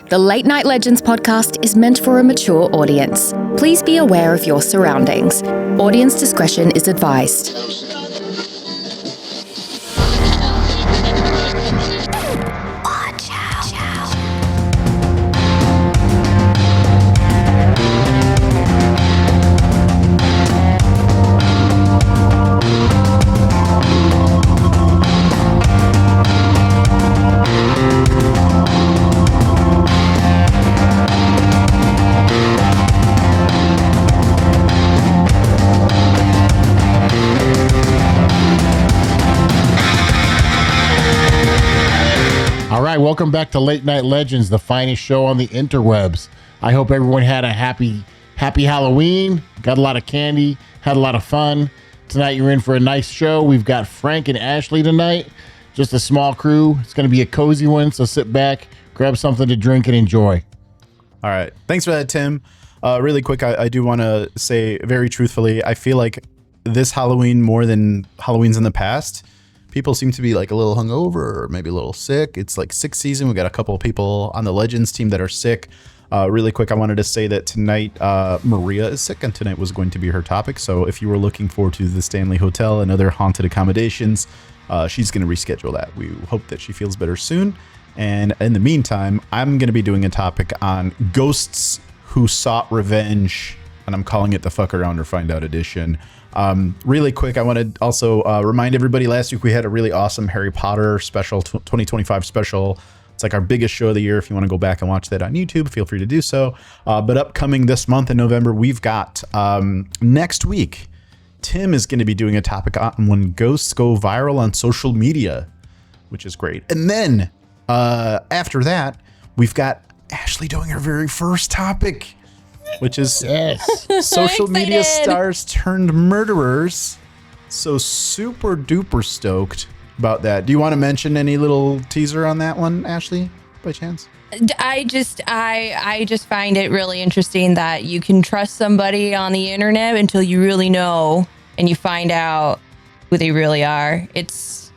The Late Night Legends podcast is meant for a mature audience. Please be aware of your surroundings. Audience discretion is advised. All right, welcome back to Late Night Legends, the finest show on the interwebs. I hope everyone had a happy Halloween, got a lot of candy, had a lot of fun. Tonight you're in for a nice show. We've got Frank and Ashley tonight, just a small crew. It's going to be a cozy one, so sit back, grab something to drink and enjoy. All right, thanks for that, Tim. Really quick, I do want to say very truthfully, I feel like this Halloween, more than Halloweens in the past, people seem to be like a little hungover or maybe a little sick. It's like sick season. We got a couple of people on the Legends team that are sick. Really quick, I wanted to say that tonight Maria is sick, and tonight was going to be her topic. So if you were looking forward to the Stanley Hotel and other haunted accommodations, she's going to reschedule that. We hope that she feels better soon. And in the meantime, I'm going to be doing a topic on ghosts who sought revenge, and I'm calling it the Fuck Around or Find Out edition. Really quick, I want to also remind everybody, last week we had a really awesome Harry Potter special, 2025 special. It's like our biggest show of the year. If you want to go back and watch that on YouTube, feel free to do so. But upcoming this month in November, we've got next week, Tim is going to be doing a topic on when ghosts go viral on social media, which is great. And then after that, we've got Ashley doing her very first topic, which is social media stars turned murderers. So super duper stoked about that. Do you want to mention any little teaser on that one, Ashley, by chance? I just find it really interesting that you can trust somebody on the internet until you really know and you find out who they really are. It's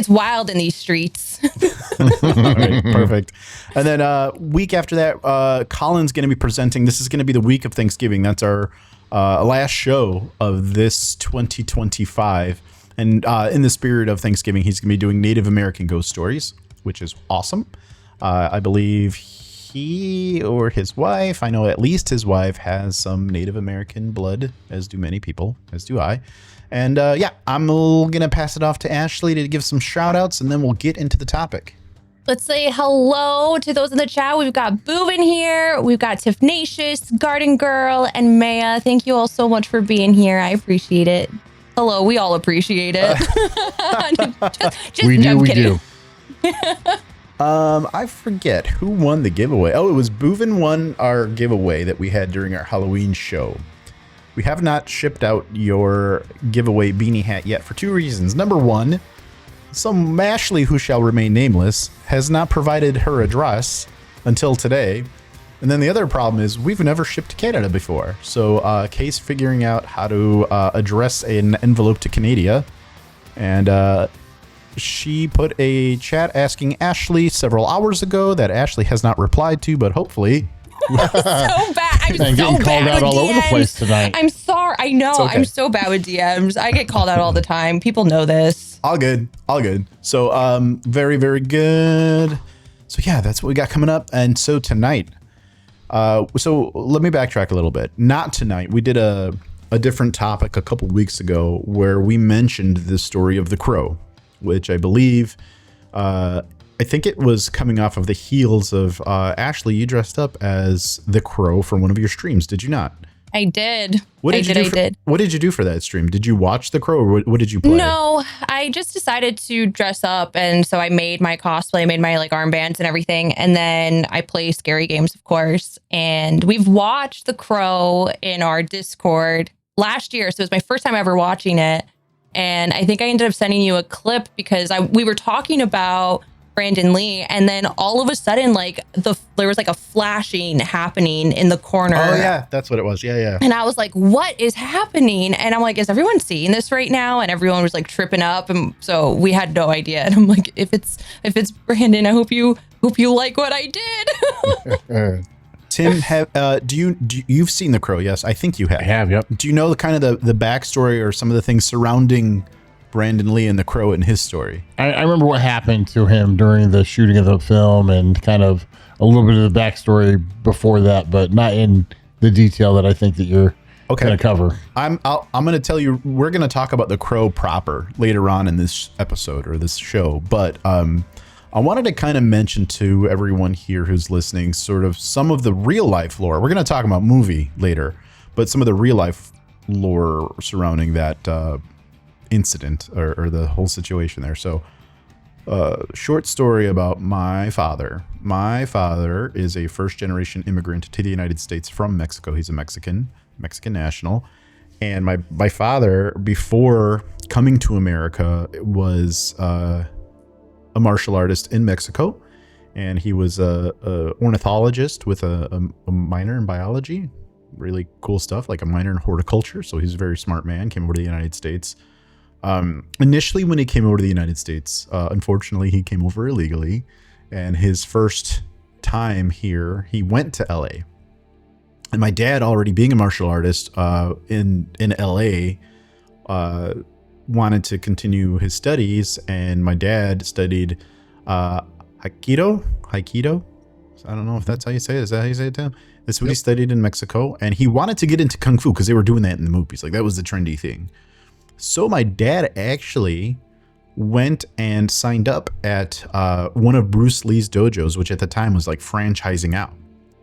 wild in these streets. All right, perfect. And then week after that, Colin's going to be presenting. This is going to be the week of Thanksgiving. That's our last show of this 2025. And in the spirit of Thanksgiving, he's going to be doing Native American ghost stories, which is awesome. I believe he or his wife, I know at least his wife, has some Native American blood, as do many people, as do I. And I'm going to pass it off to Ashley to give some shout outs, and then we'll get into the topic. Let's say hello to those in the chat. We've got Boovin here. We've got Tifnatius, Garden Girl, and Maya. Thank you all so much for being here. I appreciate it. Hello, we all appreciate it. We do. I forget who won the giveaway. Oh, it was Boovin won our giveaway that we had during our Halloween show. We have not shipped out your giveaway beanie hat yet for two reasons. Number one, some Ashley, who shall remain nameless, has not provided her address until today. And then the other problem is we've never shipped to Canada before. So Kay's figuring out how to address an envelope to Canada. And she put a chat asking Ashley several hours ago that Ashley has not replied to, but hopefully... so bad. I'm getting so called bad out with all DMs. over the place tonight. I'm sorry. I know. Okay. I'm so bad with DMs. I get called out all the time. People know this. All good. So very, very good. So yeah, that's what we got coming up. And so tonight, so let me backtrack a little bit. Not tonight. We did a different topic a couple weeks ago where we mentioned the story of the crow, which I believe, I think it was coming off of the heels of Ashley. You dressed up as the crow for one of your streams, did you not? I did. What did you do for that stream? Did you watch the crow, or what did you play? No, I just decided to dress up, and so I made my cosplay, made my like armbands and everything, and then I play scary games, of course. And we've watched The Crow in our Discord last year, so it was my first time ever watching it. And I think I ended up sending you a clip because we were talking about Brandon Lee, and then all of a sudden, like there was like a flashing happening in the corner. Oh yeah, that's what it was. Yeah. And I was like, "What is happening?" And I'm like, "Is everyone seeing this right now?" And everyone was like tripping up, and so we had no idea. And I'm like, "If it's Brandon, I hope you hope you like what I did. Tim, you've seen The Crow? Yes, I think you have. I have, yep. Do you know the kind of the backstory or some of the things surrounding Brandon Lee and The Crow and his story? I remember what happened to him during the shooting of the film and kind of a little bit of the backstory before that, but not in the detail that I think that you're going to cover. I'm going to tell you, we're going to talk about The Crow proper later on in this episode or this show, but I wanted to kind of mention to everyone here who's listening sort of some of the real life lore. We're going to talk about movie later, but some of the real life lore surrounding that incident or the whole situation there. So short story about my father. My father is a first generation immigrant to the United States from Mexico. He's a Mexican national. And my father, before coming to America, was a martial artist in Mexico, and he was a ornithologist with a minor in biology. Really cool stuff, like a minor in horticulture. So he's a very smart man. Came over to the United States. Initially, when he came over to the United States, unfortunately, he came over illegally, and his first time here, he went to LA. And my dad, already being a martial artist in LA, wanted to continue his studies, and my dad studied Aikido. I don't know if that's how you say it. Is that how you say it, Tim? That's what he studied in Mexico, and he wanted to get into Kung Fu because they were doing that in the movies. Like, that was the trendy thing. So my dad actually went and signed up at one of Bruce Lee's dojos, which at the time was like franchising out.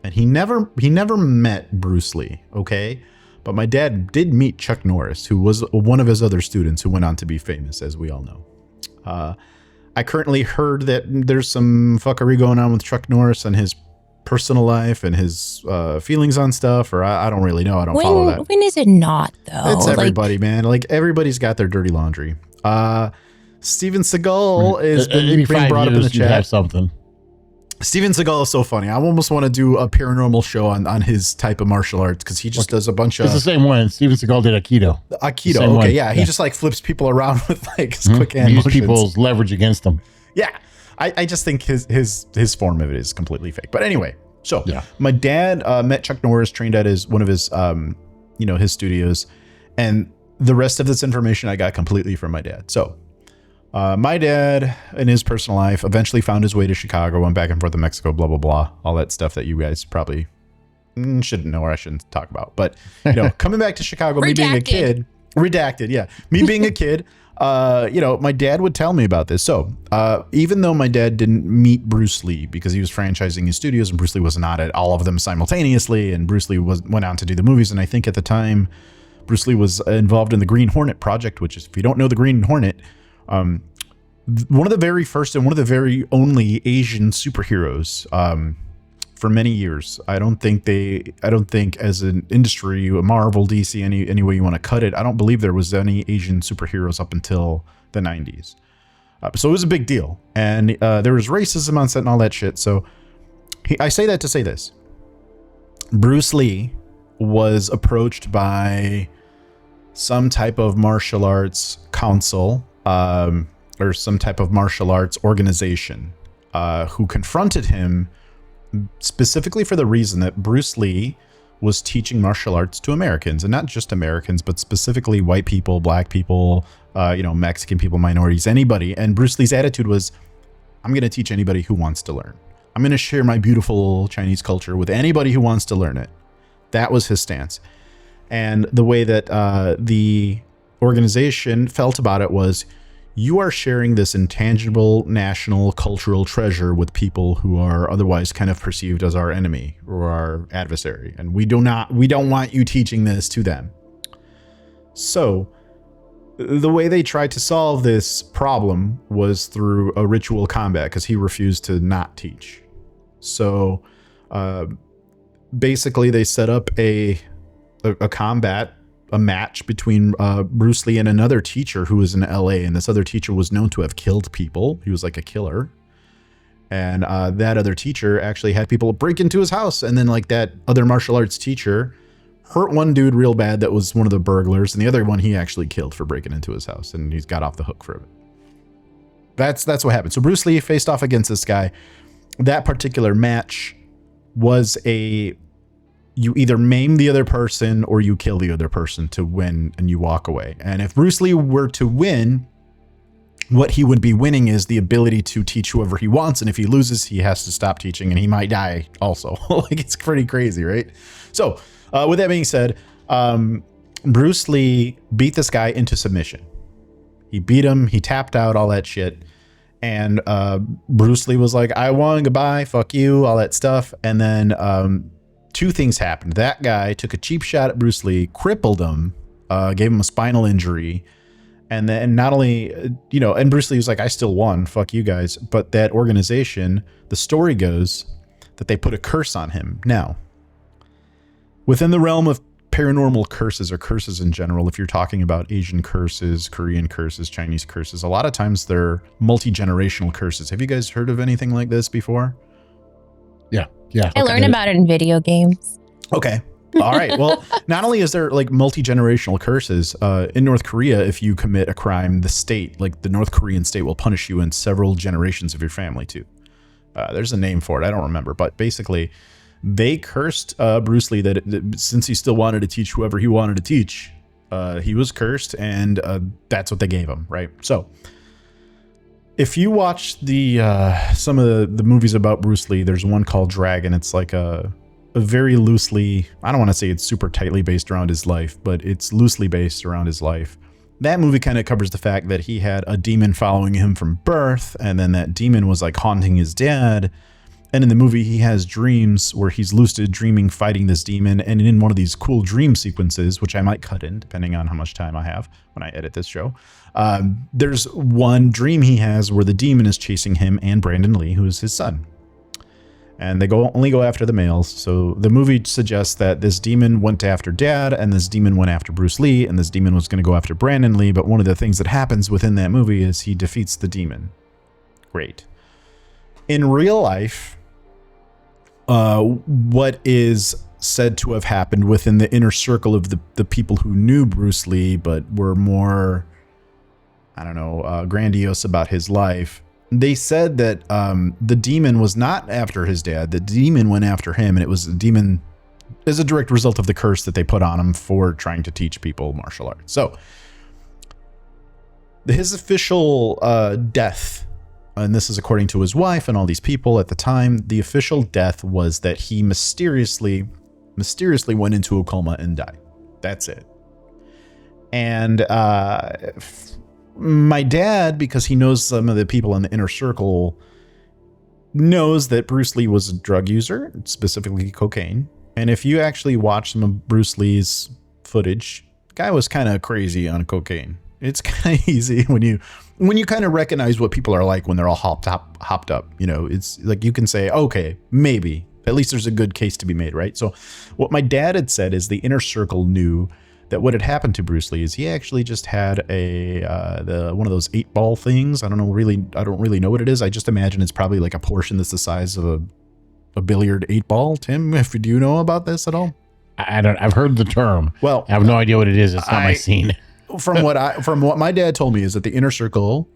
And he never met Bruce Lee, okay? But my dad did meet Chuck Norris, who was one of his other students who went on to be famous, as we all know. I currently heard that there's some fuckery going on with Chuck Norris and his personal life and his feelings on stuff, or I don't really know. I don't follow that. When is it not, though? It's everybody, man. Like, everybody's got their dirty laundry. Steven Seagal is being brought up in the chat. Have something. Steven Seagal is so funny. I almost want to do a paranormal show on his type of martial arts, because he just does a bunch of... It's the same one. Steven Seagal did Aikido. Aikido, okay, one. Yeah. He just like flips people around with like his quick hand motions. People's leverage against them. Yeah. I just think his form of it is completely fake. But anyway, so my dad met Chuck Norris, trained at one of his his studios, and the rest of this information I got completely from my dad. So my dad, in his personal life, eventually found his way to Chicago, went back and forth to Mexico, blah, blah, blah, all that stuff that you guys probably shouldn't know, or I shouldn't talk about. But, coming back to Chicago, me being a kid, redacted, yeah. Me being a kid, my dad would tell me about this. So even though my dad didn't meet Bruce Lee because he was franchising his studios and Bruce Lee was not at all of them simultaneously, and Bruce Lee went on to do the movies, and I think at the time, Bruce Lee was involved in the Green Hornet project, which is, if you don't know the Green Hornet, one of the very first and one of the very only Asian superheroes for many years. I don't think as an industry, Marvel, DC, any way you want to cut it, I don't believe there was any Asian superheroes up until the 90s. So it was a big deal. And there was racism on set and all that shit. So I say that to say this. Bruce Lee was approached by some type of martial arts council, or some type of martial arts organization, who confronted him specifically for the reason that Bruce Lee was teaching martial arts to Americans, and not just Americans, but specifically white people, black people, Mexican people, minorities, anybody. And Bruce Lee's attitude was, I'm going to teach anybody who wants to learn. I'm going to share my beautiful Chinese culture with anybody who wants to learn it. That was his stance. And the way that the organization felt about it was, you are sharing this intangible national cultural treasure with people who are otherwise kind of perceived as our enemy or our adversary. And we don't want you teaching this to them. So the way they tried to solve this problem was through a ritual combat, because he refused to not teach. So basically they set up a match between Bruce Lee and another teacher who was in LA, and this other teacher was known to have killed people. He was like a killer. And that other teacher actually had people break into his house, and then like that other martial arts teacher hurt one dude real bad that was one of the burglars, and the other one he actually killed for breaking into his house, and he's got off the hook for it. That's what happened. So Bruce Lee faced off against this guy. that particular match was you either maim the other person or you kill the other person to win and you walk away. And if Bruce Lee were to win, what he would be winning is the ability to teach whoever he wants. And if he loses, he has to stop teaching and he might die also. Like, it's pretty crazy, right? So with that being said, Bruce Lee beat this guy into submission. He beat him. He tapped out, all that shit. And Bruce Lee was like, I won, goodbye, fuck you, all that stuff. And then two things happened. That guy took a cheap shot at Bruce Lee, crippled him, gave him a spinal injury. And then not only, and Bruce Lee was like, I still won, fuck you guys. But that organization, the story goes that they put a curse on him. Now, within the realm of paranormal curses or curses in general, if you're talking about Asian curses, Korean curses, Chinese curses, a lot of times they're multi-generational curses. Have you guys heard of anything like this before? Yeah. I learned about it in video games. Okay. All right. Well, not only is there like multi-generational curses, in North Korea, if you commit a crime, the state, like the North Korean state, will punish you in several generations of your family too. There's a name for it. I don't remember, but basically they cursed Bruce Lee that since he still wanted to teach whoever he wanted to teach, he was cursed, and that's what they gave him, right? So if you watch some of the movies about Bruce Lee, there's one called Dragon. It's like a very loosely, I don't want to say it's super tightly based around his life, but it's loosely based around his life. That movie kind of covers the fact that he had a demon following him from birth, and then that demon was like haunting his dad. And in the movie, he has dreams where he's lucid dreaming, fighting this demon. And in one of these cool dream sequences, which I might cut in depending on how much time I have when I edit this show, there's one dream he has where the demon is chasing him and Brandon Lee, who is his son. And they only go after the males. So the movie suggests that this demon went after Dad, and this demon went after Bruce Lee, and this demon was going to go after Brandon Lee. But one of the things that happens within that movie is he defeats the demon. Great. In real life, what is said to have happened within the inner circle of the people who knew Bruce Lee but were more, grandiose about his life. They said that the demon was not after his dad. The demon went after him, and it was a demon as a direct result of the curse that they put on him for trying to teach people martial arts. So his official death, and this is according to his wife and all these people at the time, the official death was that he mysteriously went into a coma and died. That's it. And my dad, because he knows some of the people in the inner circle, knows that Bruce Lee was a drug user, specifically cocaine. And if you actually watch some of Bruce Lee's footage, the guy was kind of crazy on cocaine. It's kind of easy when you kind of recognize what people are like when they're all hopped up. It's like you can say, okay, maybe. At least there's a good case to be made, right? So what my dad had said is the inner circle knew that what had happened to Bruce Lee is he actually just had one of those 8-ball things. I don't really know what it is. I just imagine it's probably like a portion that's the size of a billiard 8-ball. Tim, do you know about this at all? I've heard the term. Well, I have no idea what it is. It's not my scene. From what my dad told me is that the inner circle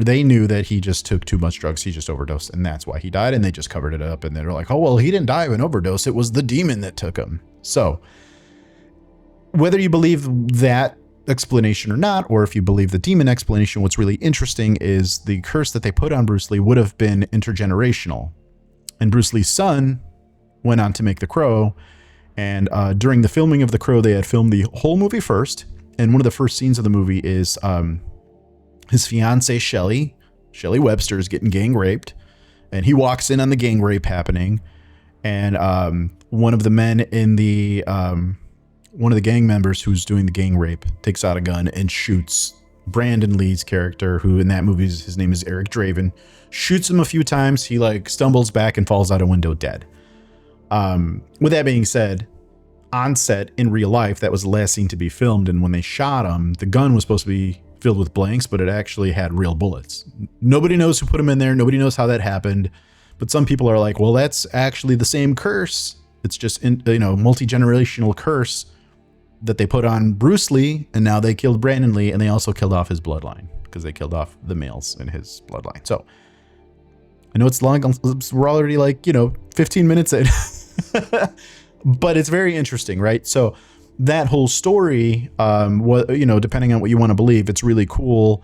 they knew that he just took too much drugs. He just overdosed, and that's why he died. And they just covered it up, and they're like, oh well, he didn't die of an overdose. It was the demon that took him. So whether you believe that explanation or not, or if you believe the demon explanation, what's really interesting is the curse that they put on Bruce Lee would have been intergenerational. And Bruce Lee's son went on to make The Crow. And during the filming of The Crow, they had filmed the whole movie first. And one of the first scenes of the movie is his fiancée, Shelley Webster, is getting gang raped. And he walks in on the gang rape happening. And one of the men in one of the gang members who's doing the gang rape takes out a gun and shoots Brandon Lee's character, who in that movie, his name is Eric Draven, shoots him a few times. He stumbles back and falls out a window dead. With that being said, on set in real life, that was the last scene to be filmed. And when they shot him, the gun was supposed to be filled with blanks, but it actually had real bullets. Nobody knows who put them in there. Nobody knows how that happened. But some people are like, well, that's actually the same curse. It's just, multi-generational curse that they put on Bruce Lee, and now they killed Brandon Lee, and they also killed off his bloodline because they killed off the males in his bloodline. So I know it's long. We're already like, 15 minutes in, but it's very interesting, right? So that whole story, depending on what you want to believe, it's really cool.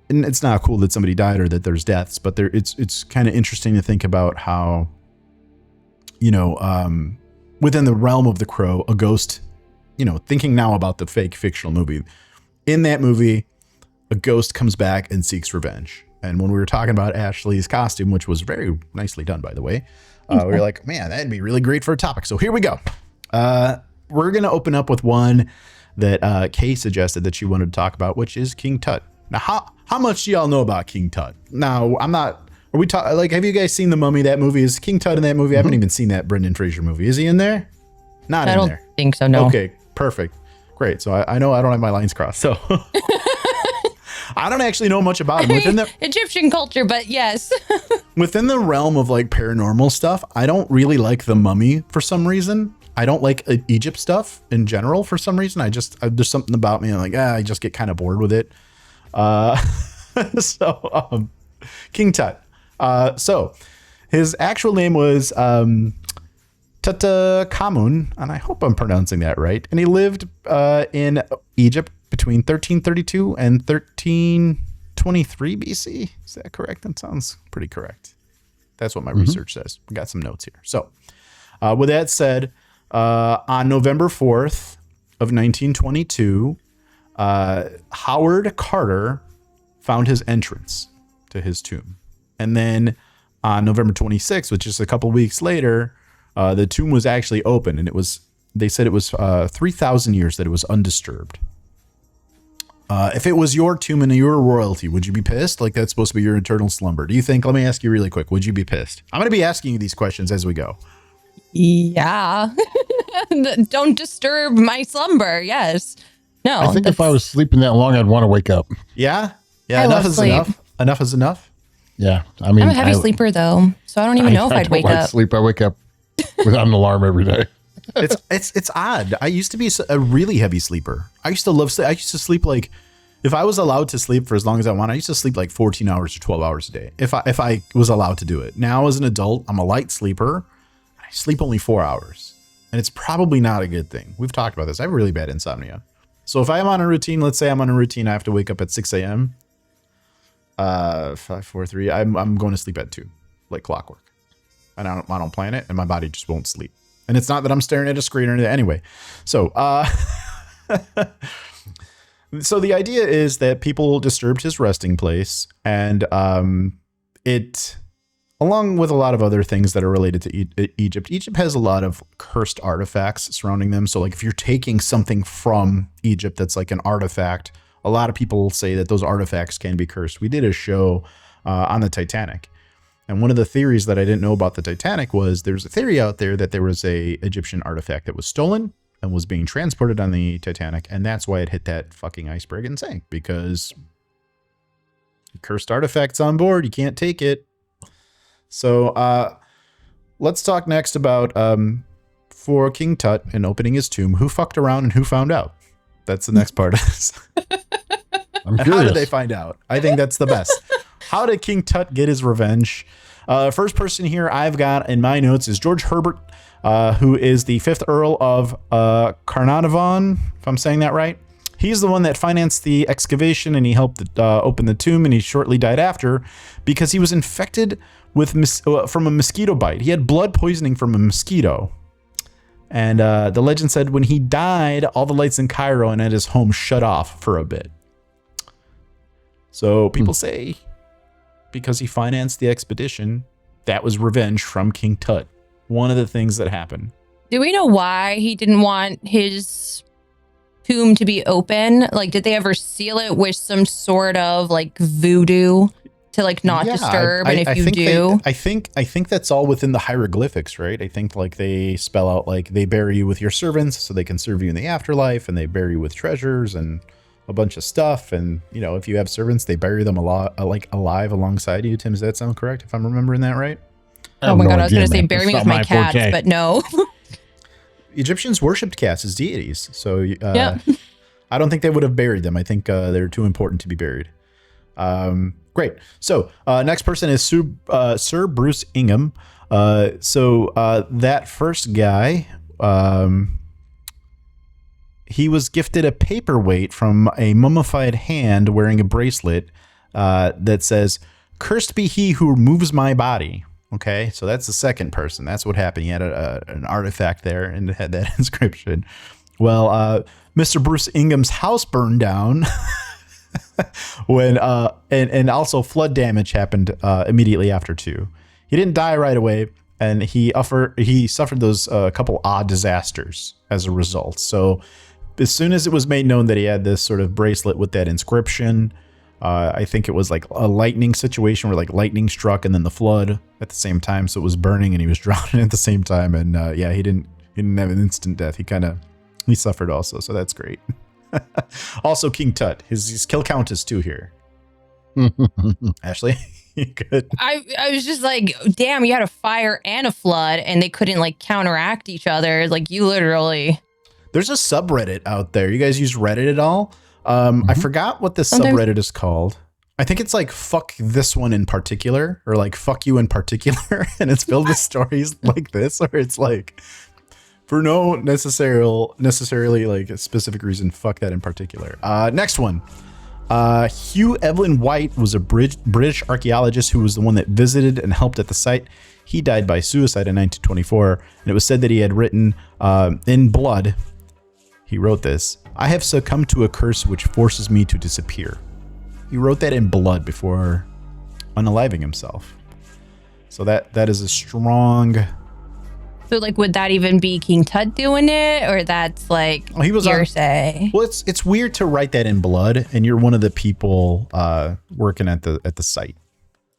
And it's not cool that somebody died or that there's deaths, but it's kind of interesting to think about how, within the realm of The Crow, a ghost, thinking now about the fake fictional movie. In that movie, a ghost comes back and seeks revenge. And when we were talking about Ashley's costume, which was very nicely done, by the way, we were like, man, that'd be really great for a topic. So here we go. We're going to open up with one that Kay suggested that she wanted to talk about, which is King Tut. Now, how much do y'all know about King Tut? Now, have you guys seen The Mummy? That movie, is King Tut in that movie? I haven't even seen that Brendan Fraser movie. Is he in there? Not in there. I don't think so, no. Okay, perfect. Great. So I know I don't have my lines crossed. So I don't actually know much about him. Within the Egyptian culture, but yes. within the realm of like paranormal stuff, I don't really like The Mummy for some reason. I don't like Egypt stuff in general for some reason. There's something about me. I'm like, I just get kind of bored with it. King Tut. So his actual name was Tutankhamun, and I hope I'm pronouncing that right. And he lived in Egypt between 1332 and 1323 BC. Is that correct? That sounds pretty correct. That's what my research says. We got some notes here. So with that said, on November 4th of 1922, Howard Carter found his entrance to his tomb. And then on November 26th, which is a couple weeks later, the tomb was actually open, and they said it was 3,000 years that it was undisturbed. If it was your tomb and your royalty, would you be pissed? Like, that's supposed to be your eternal slumber. Do you think, let me ask you really quick, would you be pissed? I'm going to be asking you these questions as we go. Yeah. Don't disturb my slumber. Yes. No. I think if I was sleeping that long, I'd want to wake up. Yeah. Yeah. I Enough love is sleep. enough. Enough is enough. Yeah. I mean, I'm a heavy sleeper though, so I don't even know if I'd don't wake like up. sleep. I wake up without an alarm every day. It's odd. I used to be a really heavy sleeper. I used to love sleep. I used to sleep like, if I was allowed to sleep for as long as I want, I used to sleep like 14 hours or 12 hours a day. If I was allowed to do it. Now as an adult, I'm a light sleeper. I sleep only 4 hours, and it's probably not a good thing. We've talked about this. I have really bad insomnia. So if I'm on a routine, let's say I'm on a routine, I have to wake up at 6 a.m. 5, 4, 3. I'm going to sleep at 2, like clockwork. And I don't plan it, and my body just won't sleep. And it's not that I'm staring at a screen or anything. Anyway, so so the idea is that people disturbed his resting place, and it, along with a lot of other things that are related to Egypt. Egypt has a lot of cursed artifacts surrounding them. So like if you're taking something from Egypt that's like an artifact, a lot of people say that those artifacts can be cursed. We did a show on the Titanic. And one of the theories that I didn't know about the Titanic was there's a theory out there that there was a Egyptian artifact that was stolen and was being transported on the Titanic. And that's why it hit that fucking iceberg and sank, because cursed artifacts on board, you can't take it. So let's talk next about for King Tut and opening his tomb, who fucked around and who found out. That's the next part of this. I'm curious. How did they find out? I think that's the best. How did King Tut get his revenge? First person here I've got in my notes is George Herbert, who is the 5th Earl of Carnarvon, if I'm saying that right. He's the one that financed the excavation, and he helped open the tomb, and he shortly died after because he was infected with from a mosquito bite. He had blood poisoning from a mosquito. And the legend said when he died, all the lights in Cairo and at his home shut off for a bit. So people say because he financed the expedition, that was revenge from King Tut. One of the things that happened. Do we know why he didn't want his tomb to be open? Like, did they ever seal it with some sort of like voodoo to like not disturb? And if you do, I think that's all within the hieroglyphics, right? I think like they spell out like they bury you with your servants so they can serve you in the afterlife, and they bury you with treasures and a bunch of stuff. And you know, if you have servants, they bury them like alive alongside you. Tim, does that sound correct? If I'm remembering that right? Oh my God, I was going to say bury me with my cats, but no. Egyptians worshipped cats as deities. So I don't think they would have buried them. I think they're too important to be buried. Great. So next person is Sir Bruce Ingham. That first guy, he was gifted a paperweight from a mummified hand wearing a bracelet that says, "Cursed be he who removes my body." Okay, so that's the second person. That's what happened. He had an artifact there and it had that inscription. Well, Mr. Bruce Ingham's house burned down when and also flood damage happened immediately after too. He didn't die right away, and he suffered those couple odd disasters as a result. So as soon as it was made known that he had this sort of bracelet with that inscription, I think it was like a lightning situation where like lightning struck and then the flood at the same time. So it was burning and he was drowning at the same time. And he didn't have an instant death. He suffered also. So that's great. Also, King Tut, his kill count is 2 here. Ashley, you good? I was just like, damn, you had a fire and a flood and they couldn't like counteract each other. Like you literally. There's a subreddit out there. You guys use Reddit at all? I forgot what this subreddit is called. I think it's like fuck this one in particular, or like fuck you in particular. And it's filled with stories like this, where it's like, for no necessarily like a specific reason, fuck that in particular. Next one. Hugh Evelyn White was a British archaeologist who was the one that visited and helped at the site. He died by suicide in 1924, and it was said that he had written in blood. He wrote this: "I have succumbed to a curse which forces me to disappear." He wrote that in blood before unaliving himself. So that is a strong. So like, would that even be King Tut doing it, or that's like he was hearsay? Well, it's weird to write that in blood, and you're one of the people working at the site.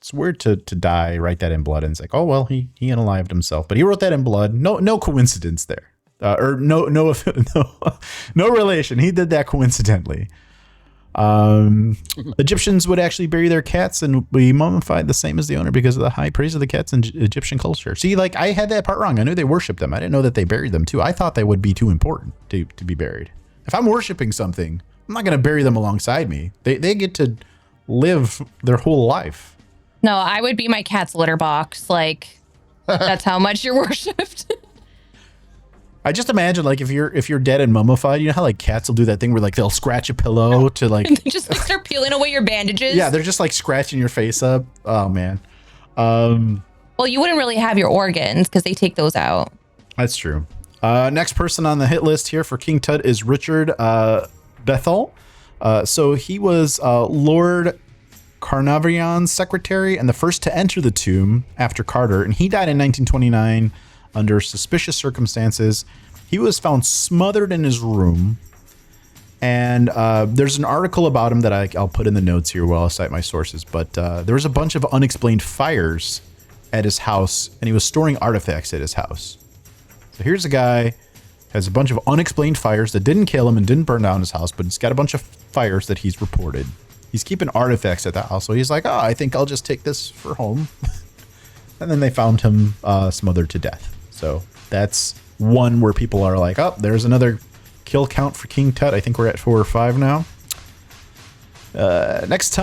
It's weird to die, write that in blood, and it's like, oh well, he unalived himself, but he wrote that in blood. No coincidence there. Or no relation. He did that coincidentally. Egyptians would actually bury their cats and be mummified the same as the owner because of the high praise of the cats in Egyptian culture. See, like I had that part wrong. I knew they worshiped them. I didn't know that they buried them too. I thought they would be too important to be buried. If I'm worshiping something, I'm not going to bury them alongside me. They get to live their whole life. No, I would be my cat's litter box. Like that's how much you're worshipped. I just imagine like if you're dead and mummified, you know how like cats will do that thing where like they'll scratch a pillow to like and they just like start peeling away your bandages. Yeah, they're just like scratching your face up. Oh man. Well, you wouldn't really have your organs because they take those out. That's true. Next person on the hit list here for King Tut is Richard Bethel. So he was Lord Carnarvon's secretary and the first to enter the tomb after Carter, and he died in 1929 under suspicious circumstances. He was found smothered in his room, and there's an article about him that I'll put in the notes here while I cite my sources, but there was a bunch of unexplained fires at his house, and he was storing artifacts at his house. So here's a guy, has a bunch of unexplained fires that didn't kill him and didn't burn down his house, but he's got a bunch of fires that he's reported. He's keeping artifacts at the house, so he's like, oh, I think I'll just take this for home. And then they found him smothered to death. So that's one where people are like, oh, there's another kill count for King Tut. I think we're at 4 or 5 now. Next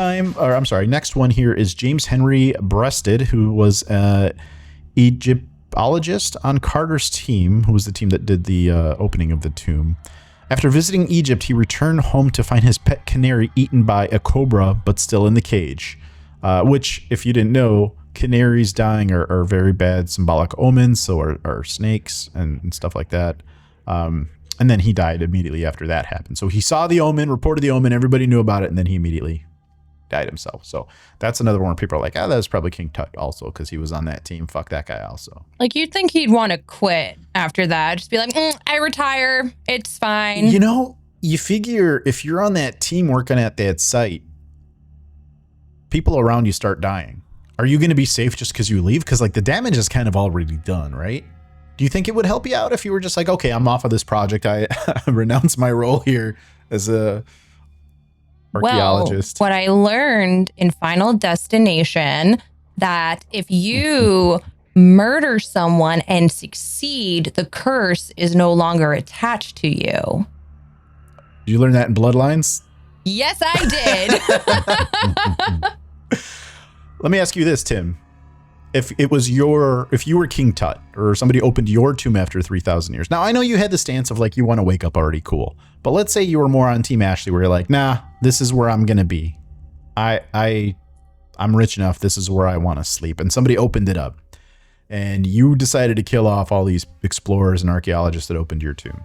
one here is James Henry Breasted, who was an Egyptologist on Carter's team, who was the team that did the opening of the tomb. After visiting Egypt, he returned home to find his pet canary eaten by a cobra, but still in the cage, which, if you didn't know, canaries dying are very bad symbolic omens, so are snakes and stuff like that. And then he died immediately after that happened. So he saw the omen, reported the omen, everybody knew about it, and then he immediately died himself. So that's another one where people are like, that was probably King Tut also, because he was on that team. Fuck that guy also. Like, you'd think he'd want to quit after that. Just be like, I retire. It's fine. You know, you figure if you're on that team working at that site, people around you start dying. Are you going to be safe just because you leave? Because like the damage is kind of already done, right? Do you think it would help you out if you were just like, okay, I'm off of this project. I renounce my role here as a archaeologist. Well, what I learned in Final Destination, that if you murder someone and succeed, the curse is no longer attached to you. Did you learn that in Bloodlines? Yes, I did. Let me ask you this, Tim. If you were King Tut, or somebody opened your tomb after 3,000 years. Now, I know you had the stance of like, you want to wake up already, cool. But let's say you were more on Team Ashley, where you're like, nah, this is where I'm going to be. I'm rich enough. This is where I want to sleep. And somebody opened it up and you decided to kill off all these explorers and archaeologists that opened your tomb.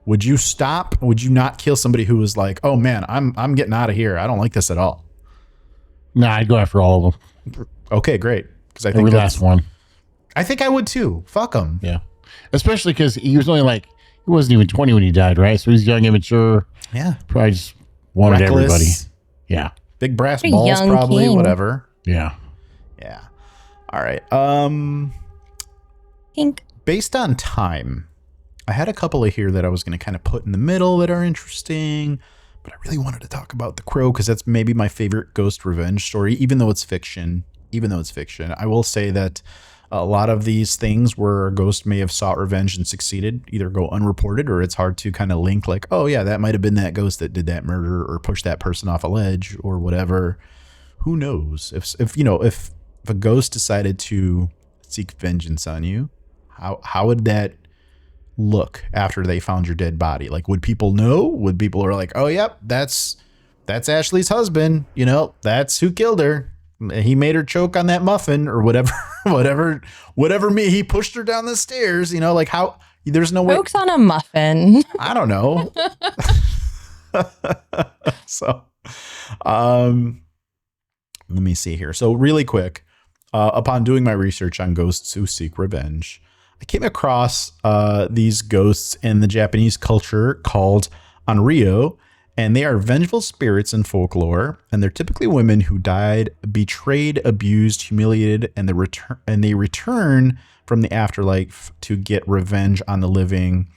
Would you stop? Would you not kill somebody who was like, oh man, I'm getting out of here. I don't like this at all. Nah, I'd go after all of them. Okay, great. Because I think every last one. I think I would too. Fuck him. Yeah. Especially because he was only like, he wasn't even 20 when he died, right? So he's young, immature. Yeah. Probably just wanted Reckless. everybody. Yeah. Big brass Pretty balls, young probably. king. Whatever. Yeah. Yeah. All right. Pink. Based on time, I had a couple of here that I was going to kind of put in the middle that are interesting, but I really wanted to talk about The Crow because that's maybe my favorite ghost revenge story, even though it's fiction. I will say that a lot of these things where a ghost may have sought revenge and succeeded either go unreported, or it's hard to kind of link like, oh yeah, that might have been that ghost that did that murder or pushed that person off a ledge or whatever. Who knows? If a ghost decided to seek vengeance on you, how would that look after they found your dead body? Like, would people know? Would people are like, oh yep, that's Ashley's husband, that's who killed her. He made her choke on that muffin or whatever, he pushed her down the stairs, like how there's no way. Chokes on a muffin. I don't know. So, let me see here. So really quick, upon doing my research on ghosts who seek revenge, I came across these ghosts in the Japanese culture called Onryo, and they are vengeful spirits in folklore, and they're typically women who died, betrayed, abused, humiliated, and they return from the afterlife to get revenge on the living.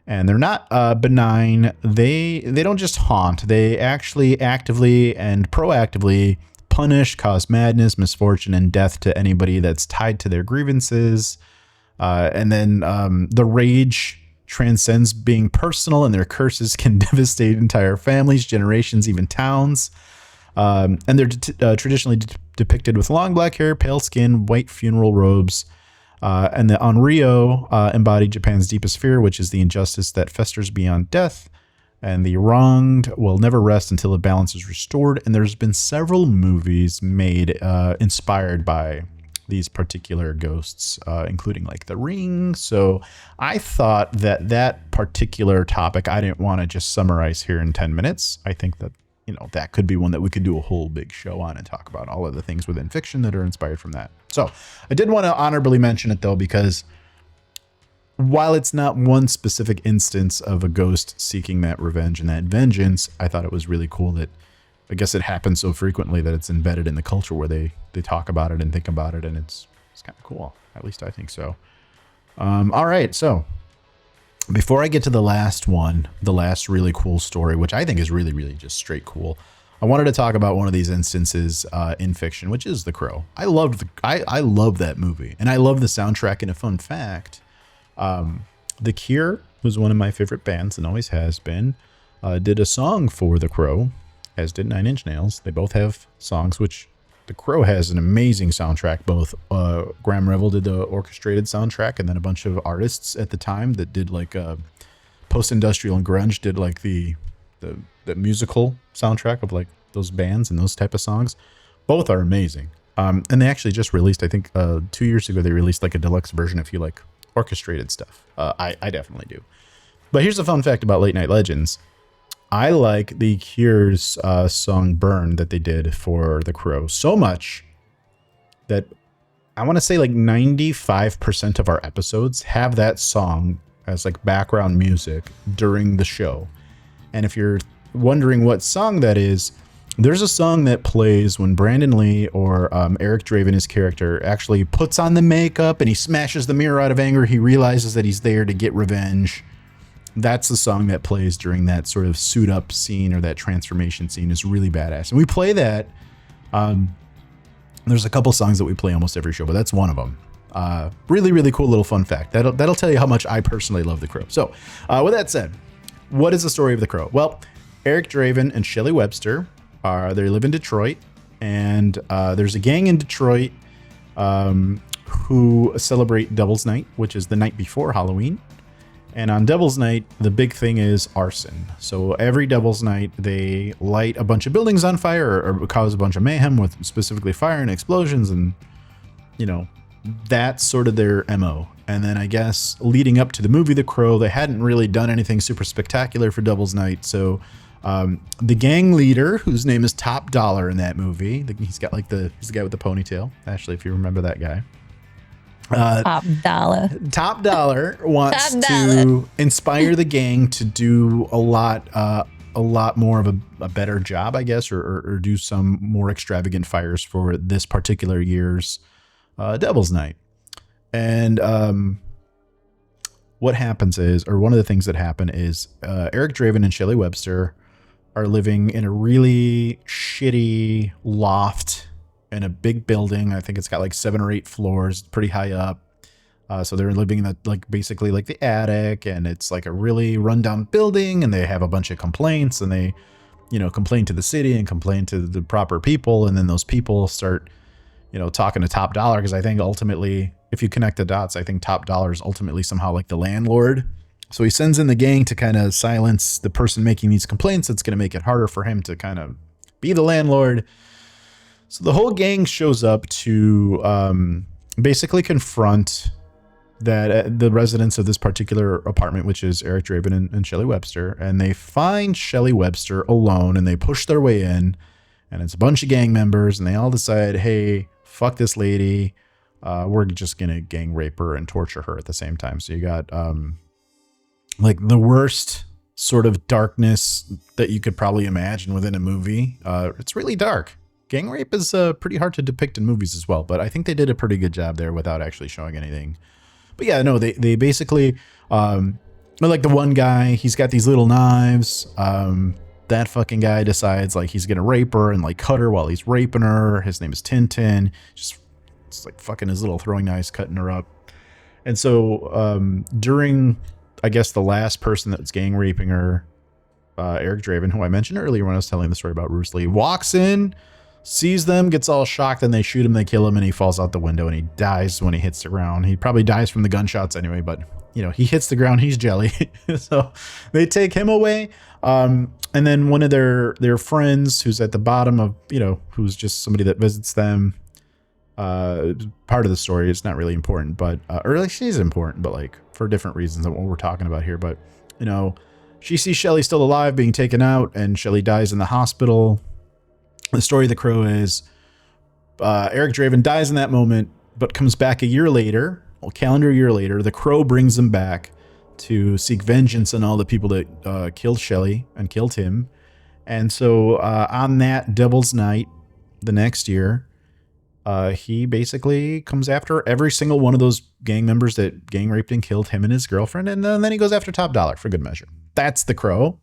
And they're not benign. They don't just haunt. They actually actively and proactively punish, cause madness, misfortune, and death to anybody that's tied to their grievances. And then the rage transcends being personal, and their curses can devastate entire families, generations, even towns. And they're traditionally depicted with long black hair, pale skin, white funeral robes. And the Onryo embody Japan's deepest fear, which is the injustice that festers beyond death. And the wronged will never rest until the balance is restored. And there's been several movies made inspired by these particular ghosts, including like The Ring. So I thought that particular topic, I didn't want to just summarize here in 10 minutes. I think that, that could be one that we could do a whole big show on and talk about all of the things within fiction that are inspired from that. So I did want to honorably mention it though, because while it's not one specific instance of a ghost seeking that revenge and that vengeance, I thought it was really cool that I guess it happens so frequently that it's embedded in the culture where they talk about it and think about it, and it's kind of cool. At least I think so. All right, so before I get to the last really cool story, which I think is really, really just straight cool, I wanted to talk about one of these instances in fiction, which is The Crow. I love that movie, and I love the soundtrack. And a fun fact, The Cure, who's one of my favorite bands and always has been, did a song for The Crow, as did Nine Inch Nails. They both have songs, which The Crow has an amazing soundtrack. Both Graham Revel did the orchestrated soundtrack, and then a bunch of artists at the time that did like post-industrial and grunge did like the musical soundtrack of like those bands and those type of songs. Both are amazing. And they actually just released, I think 2 years ago, they released like a deluxe version if you like orchestrated stuff. I definitely do. But here's a fun fact about Late Night Legends. I like the Cure's song Burn that they did for The Crow so much that I want to say like 95% of our episodes have that song as like background music during the show. And if you're wondering what song that is, there's a song that plays when Brandon Lee or Eric Draven, his character, actually puts on the makeup and he smashes the mirror out of anger. He realizes that he's there to get revenge. That's the song that plays during that sort of suit up scene, or that transformation scene. Is really badass. And we play that. There's a couple songs that we play almost every show, but that's one of them. Really, really cool little fun fact. That'll tell you how much I personally love The Crow. So with that said, what is the story of The Crow? Well, Eric Draven and Shelley Webster they live in Detroit, And there's a gang in Detroit who celebrate Devil's Night, which is the night before Halloween. And on Devil's Night, the big thing is arson. So every Devil's Night, they light a bunch of buildings on fire or cause a bunch of mayhem with specifically fire and explosions. And, you know, that's sort of their MO. And then I guess leading up to the movie The Crow, they hadn't really done anything super spectacular for Devil's Night. So the gang leader, whose name is Top Dollar in that movie, he's got like he's the guy with the ponytail. Actually, if you remember that guy. Top Dollar wants to inspire the gang to do a lot more of a better job, I guess, or do some more extravagant fires for this particular year's Devil's Night. And what happens is, or one of the things that happen is, Eric Draven and Shelley Webster are living in a really shitty loft in a big building. I think it's got like 7 or 8 floors, pretty high up. So they're living in basically like the attic, and it's like a really rundown building, and they have a bunch of complaints, and they, you know, complain to the city and complain to the proper people. And then those people start, you know, talking to Top Dollar, because I think ultimately, if you connect the dots, I think Top Dollar is ultimately somehow like the landlord. So he sends in the gang to kind of silence the person making these complaints. It's going to make it harder for him to kind of be the landlord. So the whole gang shows up to basically confront the residents of this particular apartment, which is Eric Draven and Shelley Webster. And they find Shelley Webster alone, and they push their way in, and it's a bunch of gang members, and they all decide, hey, fuck this lady. We're just going to gang rape her and torture her at the same time. So you got like the worst sort of darkness that you could probably imagine within a movie. It's really dark. Gang rape is pretty hard to depict in movies as well, but I think they did a pretty good job there without actually showing anything. But yeah, no, they basically, like the one guy, he's got these little knives. That fucking guy decides like he's going to rape her and like cut her while he's raping her. His name is Tintin. It's like fucking his little throwing knives, cutting her up. And so during, I guess, the last person that's gang raping her, Eric Draven, who I mentioned earlier when I was telling the story about Bruce Lee, walks in, sees them, gets all shocked, then they shoot him, they kill him, and he falls out the window, and he dies when he hits the ground. He probably dies from the gunshots anyway, but, you know, he hits the ground, he's jelly. So they take him away. And then one of their friends, who's at the bottom of, you know, who's just somebody that visits them, part of the story, it's not really important, but or like she's important, but like for different reasons than what we're talking about here. But, you know, she sees Shelley still alive, being taken out, and Shelley dies in the hospital. The story of The Crow is Eric Draven dies in that moment, but comes back a year later, a calendar year later. The Crow brings him back to seek vengeance on all the people that killed Shelley and killed him. And so on that Devil's Night the next year, he basically comes after every single one of those gang members that gang raped and killed him and his girlfriend. And then he goes after Top Dollar for good measure. That's The Crow.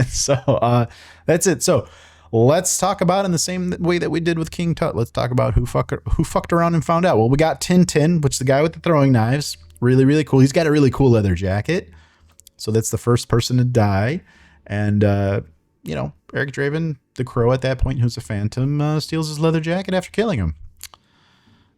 So that's it. So let's talk about in the same way that we did with King Tut. Let's talk about who fucked around and found out. Well, we got Tintin, which is the guy with the throwing knives. Really, really cool. He's got a really cool leather jacket. So that's the first person to die. And, you know, Eric Draven, the Crow at that point, who's a phantom, steals his leather jacket after killing him.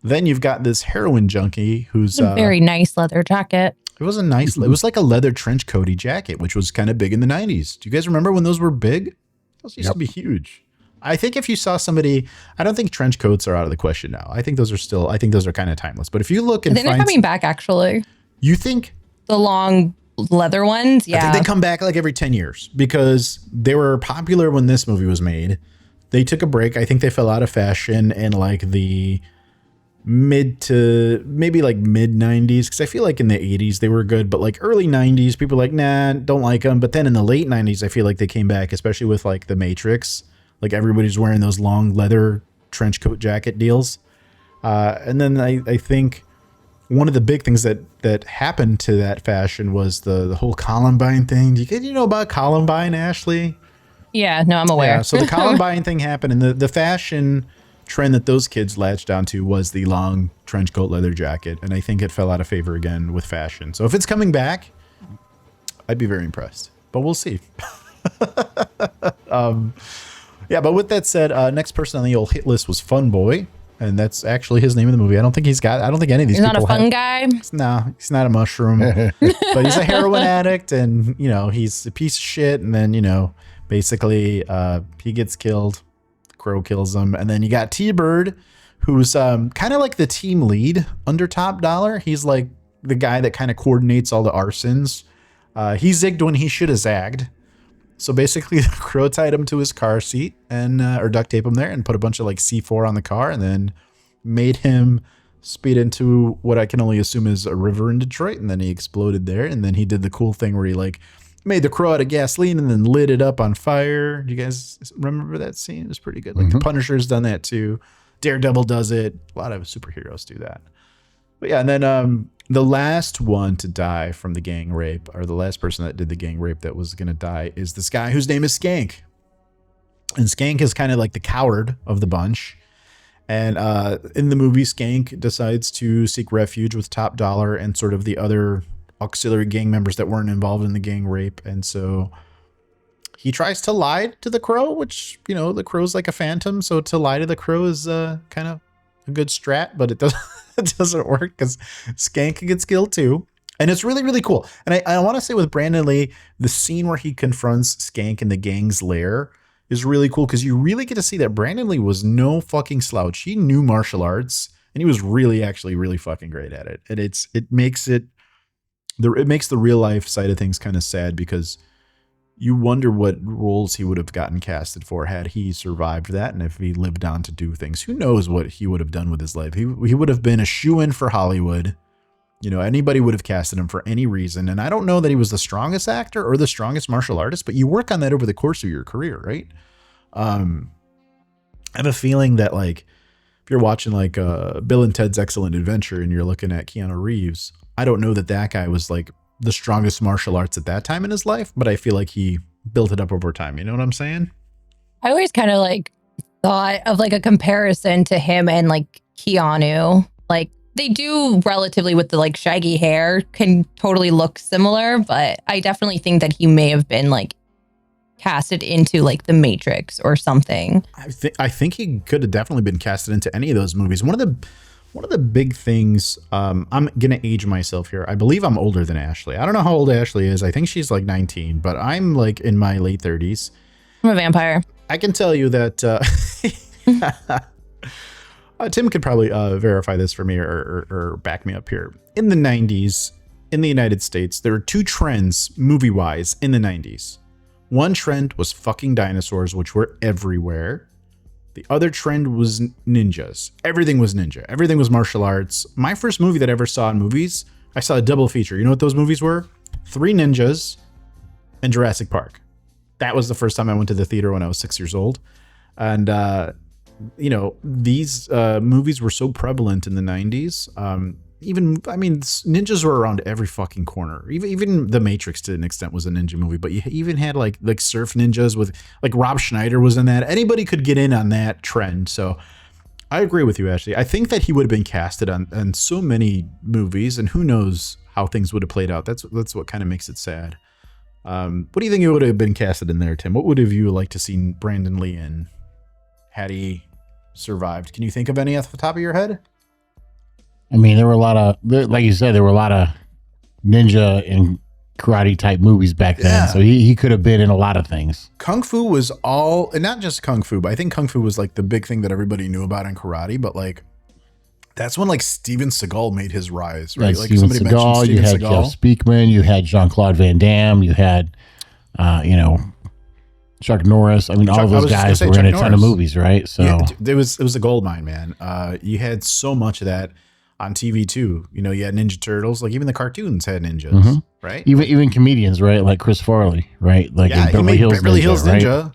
Then you've got this heroin junkie who's a very nice leather jacket. It was it was like a leather trench coaty jacket, which was kind of big in the 90s. Do you guys remember when those were big? Those used to be huge. I think if you saw somebody, I don't think trench coats are out of the question now. I think those are kind of timeless. But if you look and I think they're coming back, actually. You think? The long leather ones? Yeah. I think they come back like every 10 years because they were popular when this movie was made. They took a break. I think they fell out of fashion in like the mid to maybe like mid 90s, because I feel like in the 80s they were good, but like early 90s people were like, nah, don't like them. But then in the late 90s I feel like they came back, especially with like The Matrix. Like everybody's wearing those long leather trench coat jacket deals. And then I think one of the big things that happened to that fashion was the whole Columbine thing. Do you know about Columbine, Ashley? Yeah, no, I'm aware. Yeah, so the Columbine thing happened, and the fashion trend that those kids latched onto was the long trench coat leather jacket, and I think it fell out of favor again with fashion. So if it's coming back, I'd be very impressed, but we'll see. Yeah, but with that said, next person on the old hit list was Fun Boy, and that's actually his name in the movie. I don't think any of these He's people not a fun guy. No, he's not a mushroom, but he's a heroin addict, and he's a piece of shit. And then basically, he gets killed. The crow kills him, and then you got T-Bird, who's kind of like the team lead under Top Dollar. He's like the guy that kind of coordinates all the arsons. He zigged when he should have zagged. So basically, the crow tied him to his car seat and or duct tape him there and put a bunch of like C4 on the car, and then made him speed into what I can only assume is a river in Detroit, and then he exploded there. And then he did the cool thing where he like made the crow out of gasoline and then lit it up on fire. Do you guys remember that scene? It was pretty good. Like the Punisher's done that too. Daredevil does it. A lot of superheroes do that. But yeah, and then the last one to die from the gang rape, or the last person that did the gang rape that was going to die, is this guy whose name is Skank. And Skank is kind of like the coward of the bunch. And in the movie, Skank decides to seek refuge with Top Dollar and sort of the other auxiliary gang members that weren't involved in the gang rape. And so he tries to lie to the crow, which, the crow's like a phantom. So to lie to the crow is kind of a good strat, but it doesn't work because Skank gets killed too. And it's really, really cool. And I want to say with Brandon Lee, the scene where he confronts Skank in the gang's lair is really cool because you really get to see that Brandon Lee was no fucking slouch. He knew martial arts and he was actually really fucking great at it. And it makes the real life side of things kind of sad because you wonder what roles he would have gotten casted for had he survived that, and if he lived on to do things. Who knows what he would have done with his life? He would have been a shoo-in for Hollywood. Anybody would have casted him for any reason. And I don't know that he was the strongest actor or the strongest martial artist, but you work on that over the course of your career, right? I have a feeling that like if you're watching like Bill and Ted's Excellent Adventure and you're looking at Keanu Reeves, I don't know that guy was like the strongest martial arts at that time in his life, but I feel like he built it up over time. You know what I'm saying? I always kind of like thought of like a comparison to him and like Keanu. Like they do relatively with the like shaggy hair can totally look similar, but I definitely think that he may have been like casted into like The Matrix or something. I think he could have definitely been casted into any of those movies. One of the big things, I'm going to age myself here. I believe I'm older than Ashley. I don't know how old Ashley is. I think she's like 19, but I'm like in my late 30s. I'm a vampire. I can tell you that Tim could probably verify this for me or back me up here. In the 90s, in the United States, there were two trends movie-wise in the 90s. One trend was fucking dinosaurs, which were everywhere. The other trend was ninjas. Everything was ninja. Everything was martial arts. My first movie that I ever saw in movies, I saw a double feature. You know what those movies were? Three Ninjas and Jurassic Park. That was the first time I went to the theater when I was 6 years old. And, these movies were so prevalent in the 90s. Ninjas were around every fucking corner. Even The Matrix to an extent was a ninja movie, but you even had like surf ninjas with like Rob Schneider was in that. Anybody could get in on that trend. So I agree with you, Ashley. I think that he would have been casted on so many movies, and who knows how things would have played out. That's what kind of makes it sad. What do you think he would have been casted in there, Tim? What would have you liked to see Brandon Lee in had he survived? Can you think of any off the top of your head? I mean, there were a lot of, like you said, there were a lot of ninja and karate type movies back then. Yeah. So he could have been in a lot of things. Kung Fu was all, and not just Kung Fu, but I think Kung Fu was like the big thing that everybody knew about in karate. But like, that's when like Steven Seagal made his rise, right? Like Steven Seagal, you had Jeff Speakman, you had Jean-Claude Van Damme, you had, Chuck Norris. I mean, all those guys were in a ton of movies, right? So yeah, it was a gold mine, man. You had so much of that on TV too. You had Ninja Turtles. Like even the cartoons had ninjas, right? Even comedians, right? Like Chris Farley, right? Like in Beverly Hills Ninja. Right?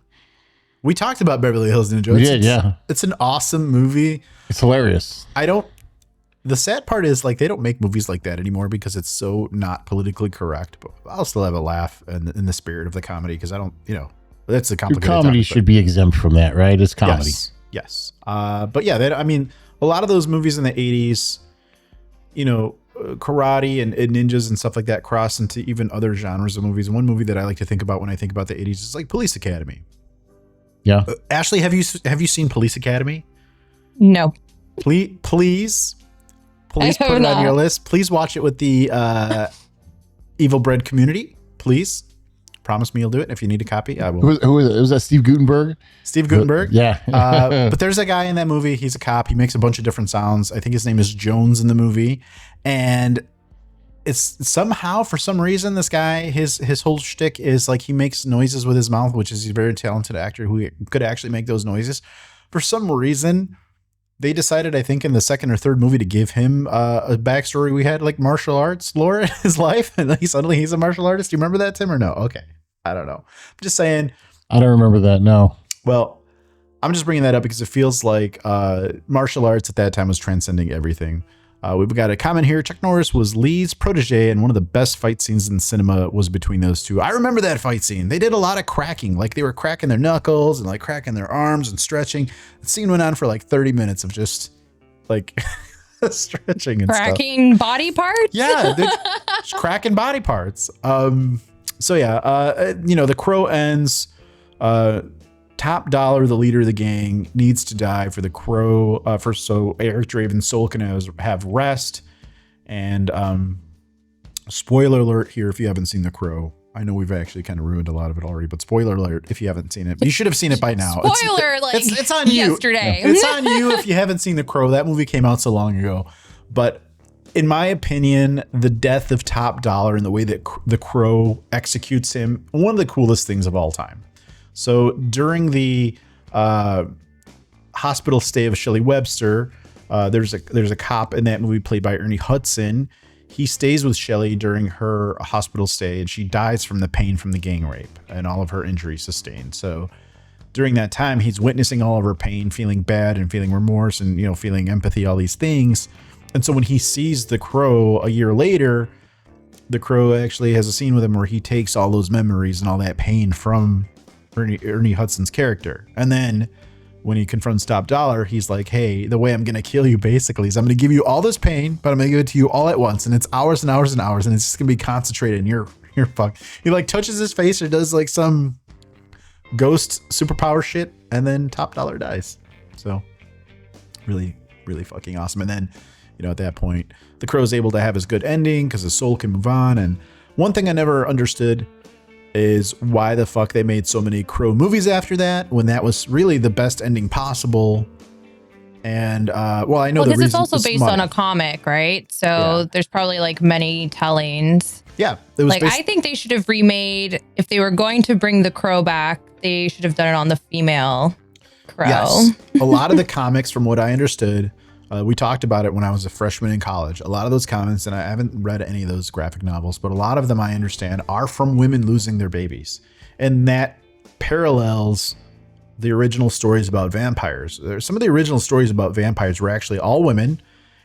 We talked about Beverly Hills Ninja. We did, yeah. It's an awesome movie. It's hilarious. The sad part is like they don't make movies like that anymore because it's so not politically correct. But I'll still have a laugh in the spirit of the comedy because I don't, that's a complicated comedy topic, should be exempt from that, right? It's comedy. Yes. But yeah, a lot of those movies in the 80s, karate and ninjas and stuff like that cross into even other genres of movies. And one movie that I like to think about when I think about the 80s is like Police Academy. Yeah. Ashley, have you seen Police Academy? No. Please put I it have on not. your list. Please watch it with the Evil Bread community. Please. Promise me you'll do it. If you need a copy, I will. Who was it? Was that Steve Gutenberg? Steve Gutenberg. Yeah. But there's a guy in that movie. He's a cop. He makes a bunch of different sounds. I think his name is Jones in the movie. And it's somehow, for some reason, this guy, his whole shtick is like he makes noises with his mouth, which is he's a very talented actor who could actually make those noises. For some reason, they decided, I think, in the second or third movie to give him a backstory. We had like martial arts lore in his life, and then suddenly he's a martial artist. Do you remember that, Tim, or no? Okay. I don't know. I'm just saying. I don't remember that. No. Well, I'm just bringing that up because it feels like martial arts at that time was transcending everything. We've got a comment here. Chuck Norris was Lee's protege, and one of the best fight scenes in cinema was between those two. I remember that fight scene. They did a lot of cracking. Like they were cracking their knuckles and like cracking their arms and stretching. The scene went on for like 30 minutes of just like stretching and Cracking body parts? Yeah, they're just cracking body parts. So yeah, the Crow ends. Top Dollar, the leader of the gang, needs to die for the Crow. So Eric Draven's soul can have rest. And spoiler alert here if you haven't seen The Crow. I know we've actually kind of ruined a lot of it already, but spoiler alert if you haven't seen it. You should have seen it by now. Spoiler, it's on you. Yesterday. It's on you if you haven't seen The Crow. That movie came out so long ago. But in my opinion, the death of Top Dollar and the way that the Crow executes him, one of the coolest things of all time. So during the hospital stay of Shelley Webster, there's a cop in that movie played by Ernie Hudson. He stays with Shelley during her hospital stay, and she dies from the pain from the gang rape and all of her injuries sustained. So during that time, he's witnessing all of her pain, feeling bad and feeling remorse and, feeling empathy, all these things. And so when he sees the Crow a year later, the Crow actually has a scene with him where he takes all those memories and all that pain from Ernie Hudson's character. And then when he confronts Top Dollar, he's like, hey, the way I'm going to kill you basically is I'm going to give you all this pain, but I'm going to give it to you all at once. And it's hours and hours and hours. And it's just going to be concentrated and you're fucked. He like touches his face or does like some ghost superpower shit. And then Top Dollar dies. So really, really fucking awesome. And then, at that point, the Crow's able to have his good ending because his soul can move on. And one thing I never understood is why the fuck they made so many Crow movies after that when that was really the best ending possible. And I know because it's also based on a comic, right? So there's probably like many tellings. Yeah, it was like I think they should have remade, if they were going to bring the Crow back, they should have done it on the female Crow. Yes, a lot of the comics, from what I understood, we talked about it when I was a freshman in college. A lot of those comics, and I haven't read any of those graphic novels, but a lot of them I understand are from women losing their babies. And that parallels the original stories about vampires. Some of the original stories about vampires were actually all women,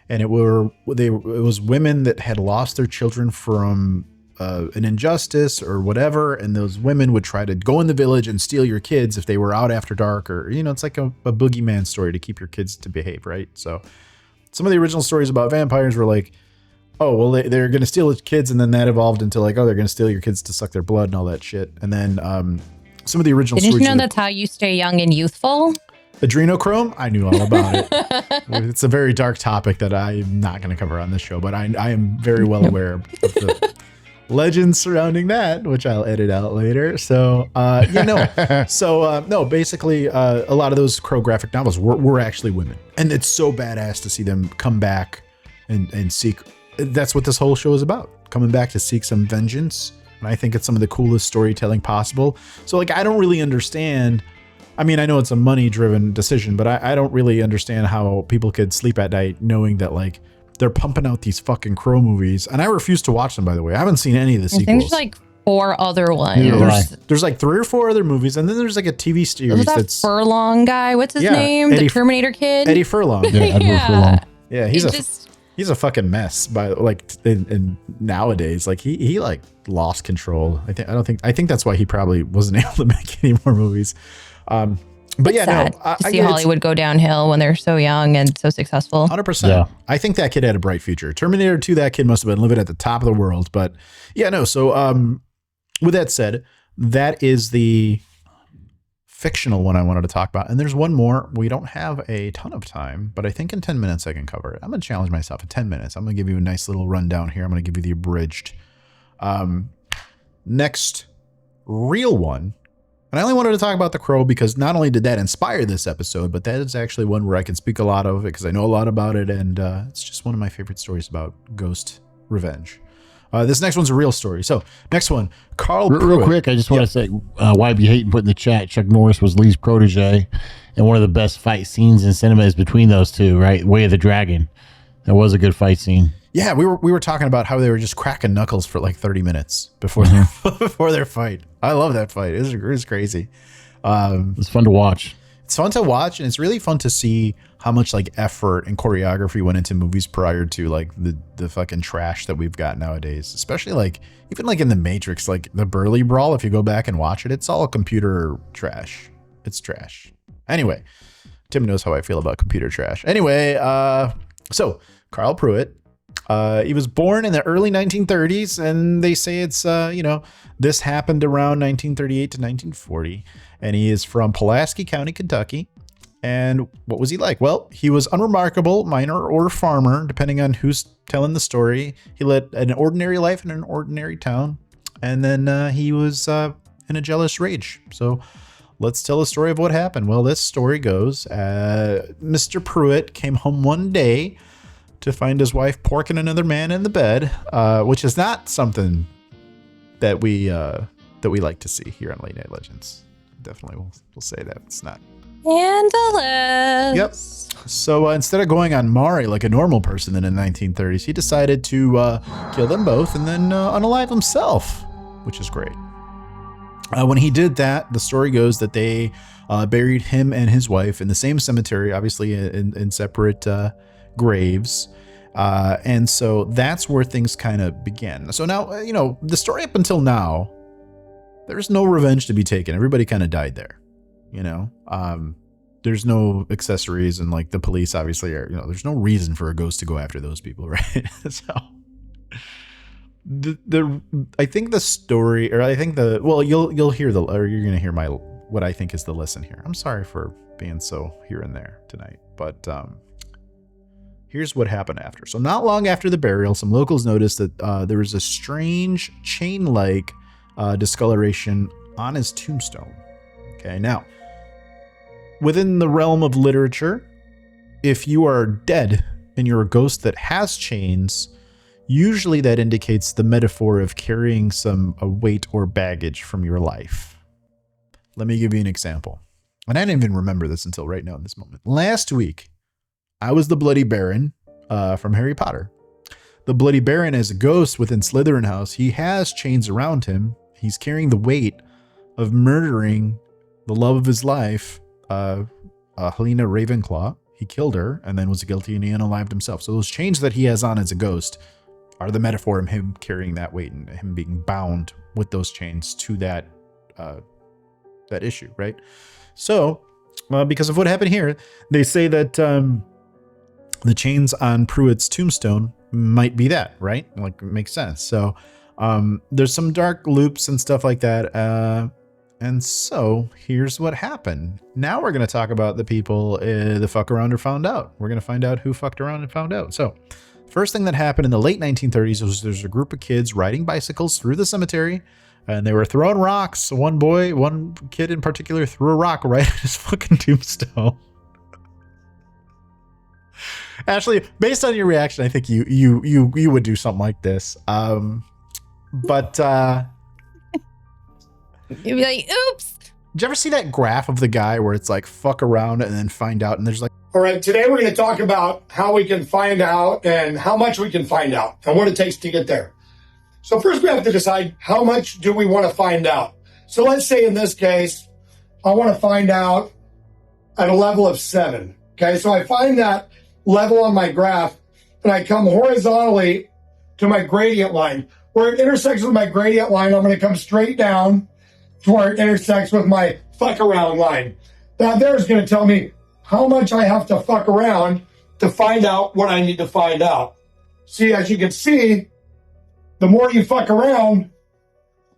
and it was women that had lost their children from an injustice or whatever, and those women would try to go in the village and steal your kids if they were out after dark, or it's like a boogeyman story to keep your kids to behave, right? So some of the original stories about vampires were like, oh well, they're going to steal the kids, and then that evolved into like, oh, they're going to steal your kids to suck their blood and all that shit. And then some of the original Didn't stories, you know that's how you stay young and youthful? Adrenochrome, I knew all about it. It's a very dark topic that I'm not going to cover on this show, but I am very well aware of the legends surrounding that, which I'll edit out later. So, basically, a lot of those Crow graphic novels were actually women. And it's so badass to see them come back and seek. That's what this whole show is about, coming back to seek some vengeance. And I think it's some of the coolest storytelling possible. So, like, I don't really understand. I mean, I know it's a money-driven decision, but I don't really understand how people could sleep at night knowing that, like, they're pumping out these fucking Crow movies. And I refuse to watch them, by the way. I haven't seen any of the sequels. I think there's like 4 other ones. Yeah, there's like 3 or 4 other movies, and then there's like a TV series that's Furlong guy. What's his name? The Terminator kid? Eddie Furlong. Yeah, Edward Furlong. Yeah, he's a fucking mess. By like, and nowadays, like he like lost control. I think that's why he probably wasn't able to make any more movies. But yeah, sad to see Hollywood go downhill when they're so young and so successful. 100%. Yeah. I think that kid had a bright future. Terminator 2, that kid must have been living at the top of the world. But yeah, no. So with that said, that is the fictional one I wanted to talk about. And there's one more. We don't have a ton of time, but I think in 10 minutes I can cover it. I'm going to challenge myself in 10 minutes. I'm going to give you a nice little rundown here. I'm going to give you the abridged. Next real one. And I only wanted to talk about The Crow because not only did that inspire this episode, but that is actually one where I can speak a lot of it because I know a lot about it. And it's just one of my favorite stories about ghost revenge. This next one's a real story. So next one, Carl Pruitt. Real quick, I just want to say, YB Hayton put in the chat, Chuck Norris was Lee's protege. And one of the best fight scenes in cinema is between those two, right? Way of the Dragon. That was a good fight scene. Yeah, we were talking about how they were just cracking knuckles for like 30 minutes before before their fight. I love that fight. It was crazy. It's fun to watch. It's fun to watch, and it's really fun to see how much like effort and choreography went into movies prior to like the fucking trash that we've got nowadays. Especially like even like in The Matrix, like the Burly Brawl. If you go back and watch it, it's all computer trash. It's trash. Anyway, Tim knows how I feel about computer trash. Anyway, so Carl Pruitt. He was born in the early 1930s, and they say it's, this happened around 1938 to 1940, and he is from Pulaski County, Kentucky. And what was he like? Well, he was unremarkable, miner or farmer, depending on who's telling the story. He led an ordinary life in an ordinary town, and then he was in a jealous rage. So let's tell the story of what happened. Well, this story goes, Mr. Pruitt came home one day to find his wife porking another man in the bed, which is not something that we like to see here on Late Night Legends. Definitely, we'll say that it's not. Scandalous. Yep. So instead of going on Maury like a normal person in the 1930s, he decided to kill them both and then unalive himself, which is great. When he did that, the story goes that they buried him and his wife in the same cemetery, obviously in separate graves. And so that's where things kind of begin. So now, the story up until now, there's no revenge to be taken. Everybody kind of died there, there's no accessories, and like the police obviously are, there's no reason for a ghost to go after those people. Right. So I think the story, or I think you'll hear or you're going to hear what I think is the lesson here. I'm sorry for being so here and there tonight, but, here's what happened after. So not long after the burial, some locals noticed that there was a strange chain-like discoloration on his tombstone. Okay, now, within the realm of literature, if you are dead and you're a ghost that has chains, usually that indicates the metaphor of carrying some weight or baggage from your life. Let me give you an example. And I didn't even remember this until right now in this moment. Last week, I was the Bloody Baron from Harry Potter. The Bloody Baron is a ghost within Slytherin House. He has chains around him. He's carrying the weight of murdering the love of his life, Helena Ravenclaw. He killed her and then was guilty, and he unalived himself. So those chains that he has on as a ghost are the metaphor of him carrying that weight and him being bound with those chains to that issue, right? So because of what happened here, they say that the chains on Pruitt's tombstone might be that, right? Like, it makes sense. So there's some dark loops and stuff like that. And so here's what happened. Now we're going to talk about the people that fuck around or found out. We're going to find out who fucked around and found out. So first thing that happened in the late 1930s was there's a group of kids riding bicycles through the cemetery, and they were throwing rocks. One kid in particular threw a rock right at his fucking tombstone. Ashley, based on your reaction, I think you would do something like this. But You'd be like, oops. did you ever see that graph of the guy where it's like fuck around and then find out, and there's like, all right, today we're going to talk about how we can find out and how much we can find out and what it takes to get there. So first we have to decide how much do we want to find out. So let's say in this case, I want to find out at a level of 7. Okay, so I find that level on my graph and I come horizontally to my gradient line. Where it intersects with my gradient line, I'm going to come straight down to where it intersects with my fuck around line. Now there's going to tell me how much I have to fuck around to find out what I need to find out. See, as you can see, the more you fuck around,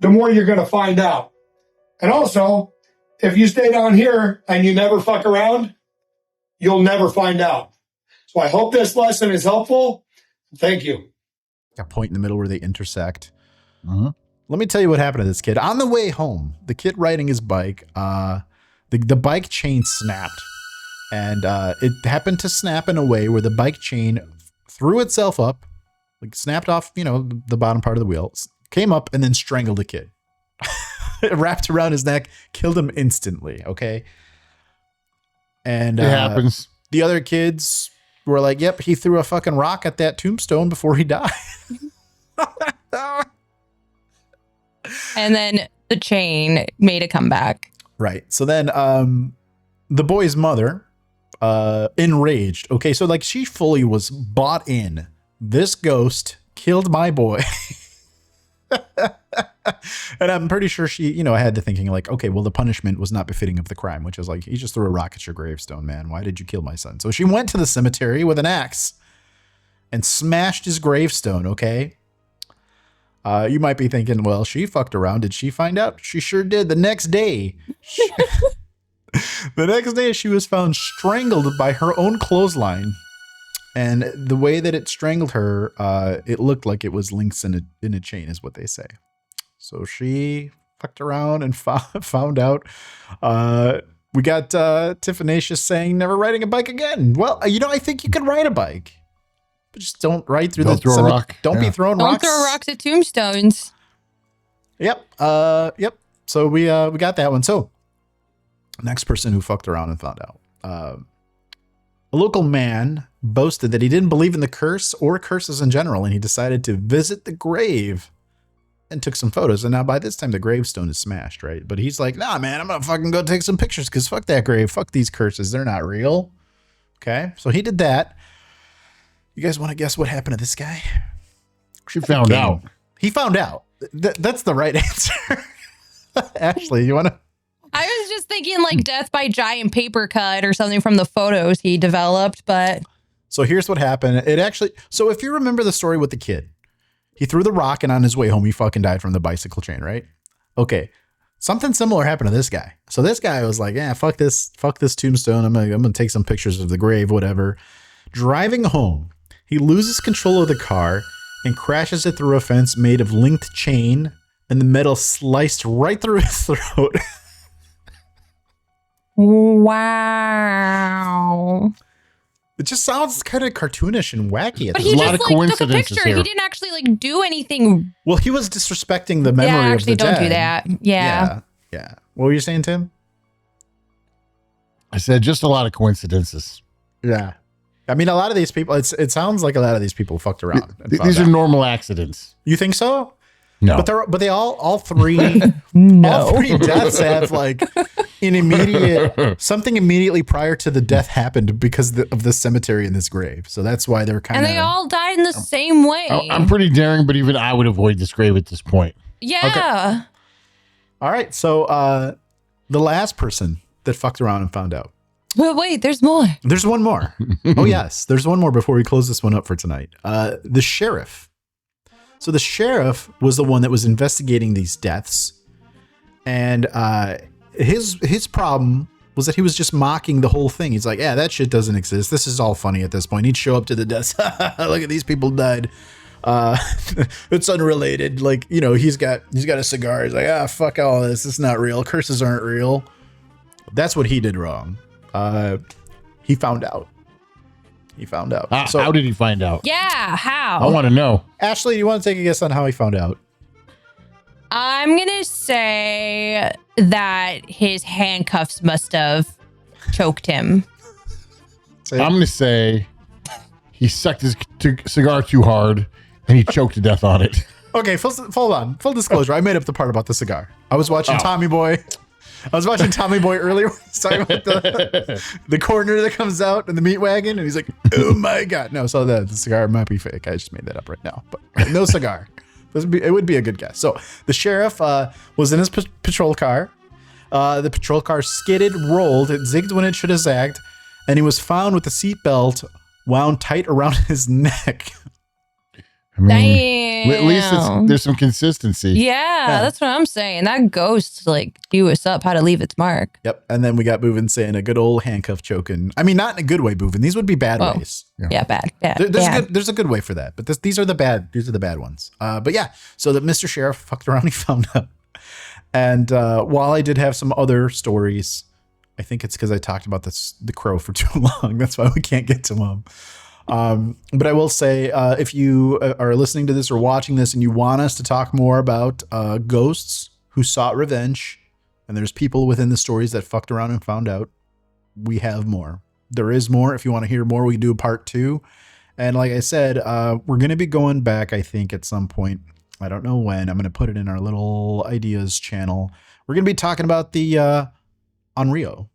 the more you're going to find out. And also, if you stay down here and you never fuck around, you'll never find out. So I hope this lesson is helpful. Thank you. A point in the middle where they intersect. Let me tell you what happened to this kid. On the way home, the kid riding his bike, the bike chain snapped. And it happened to snap in a way where the bike chain threw itself up, like snapped off, the bottom part of the wheel, came up and then strangled the kid. It wrapped around his neck, killed him instantly. Okay. And It happens. The other kids were like, yep, he threw a fucking rock at that tombstone before he died. And then the chain made a comeback. Right. So then the boy's mother, enraged. Okay. So like she fully was bought in. This ghost killed my boy. And I'm pretty sure she, had the thinking like, okay, well, the punishment was not befitting of the crime, which is like, he just threw a rock at your gravestone, man. Why did you kill my son? So she went to the cemetery with an axe and smashed his gravestone. Okay. You might be thinking, well, she fucked around. Did she find out? She sure did. The next day, she was found strangled by her own clothesline. And the way that it strangled her, it looked like it was links in a chain, is what they say. So she fucked around and found out. We got Tiffinatius saying never riding a bike again. Well, I think you can ride a bike, but just don't ride through Throw a rock. Don't be throwing Don't rocks. throw rocks at tombstones. Yep. Yep. So we got that one. So next person who fucked around and found out. A local man boasted that he didn't believe in the curse or curses in general, and he decided to visit the grave and took some photos. And now by this time the gravestone is smashed, right? But he's like, nah, man, I'm gonna fucking go take some pictures because fuck that grave. Fuck these curses. They're not real. Okay. So he did that. You guys want to guess what happened to this guy? She found out. He found out. That's the right answer. Ashley, you want to? I was just thinking like death by giant paper cut or something from the photos he developed, but So here's what happened. So if you remember the story with the kid, he threw the rock and on his way home, he fucking died from the bicycle chain, right? Okay. Something similar happened to this guy. So this guy was like, yeah, fuck this tombstone. I'm going to take some pictures of the grave, whatever. Driving home, he loses control of the car and crashes it through a fence made of linked chain, and the metal sliced right through his throat. wow. It just sounds kind of cartoonish and wacky. But This he a lot just of like took a coincidences picture. here. He didn't actually do anything. Well, he was disrespecting the memory Yeah, of the actually, don't dead. do that. Yeah. Yeah. What were you saying, Tim? I said just a lot of coincidences. Yeah. I mean, a lot of these people, it sounds like a lot of these people fucked around. And found These are out. normal accidents. You think so? No. But they all three No. all three deaths have like something immediately prior to the death happened because of the cemetery in this grave. So that's why they're kind And of. they all died in the same way. I'm pretty daring, but even I would avoid this grave at this point. Yeah. All right. So the last person that fucked around and found out. But wait, there's more. There's one more. Oh, yes. There's one more before we close this one up for tonight. The sheriff. So the sheriff was the one that was investigating these deaths. And his problem was that he was just mocking the whole thing. He's like, yeah, that shit doesn't exist. This is all funny at this point. He'd show up to the deaths. Look at these people died. It's unrelated. Like, he's got a cigar. He's like, fuck all this. It's not real. Curses aren't real. That's what he did wrong. He found out. So, how did he find out? Yeah, how? I want to know. Ashley, do you want to take a guess on how he found out? I'm going to say that his handcuffs must have choked him. I'm going to say he sucked his cigar too hard and he choked to death on it. Okay, hold on. Full disclosure, I made up the part about the cigar. I was watching Tommy Boy. Earlier. Talking about the coroner that comes out in the meat wagon, and he's like, "Oh my god!" No, so the cigar might be fake. I just made that up right now, but no cigar. It would be a good guess. So the sheriff was in his patrol car. The patrol car skidded, rolled, it zigged when it should have zagged, and he was found with the seatbelt wound tight around his neck. I mean, Damn. at least there's some consistency. Yeah, that's what I'm saying. That ghost like knew us up how to leave its mark. Yep. And then we got Boovin saying a good old handcuff choking. I mean, not in a good way, Boovin. These would be bad ways. Yeah, bad. There's a good way for that, but these are the bad ones. But yeah, so that Mr. Sheriff fucked around, he found out. And while I did have some other stories, I think it's because I talked about the crow for too long. That's why we can't get to them. But I will say, if you are listening to this or watching this and you want us to talk more about ghosts who sought revenge, and there's people within the stories that fucked around and found out, we have more. There is more. If you want to hear more, we do a part 2. And like I said, we're going to be going back, I think, at some point. I don't know when. I'm going to put it in our little ideas channel. We're going to be talking about the Onryo,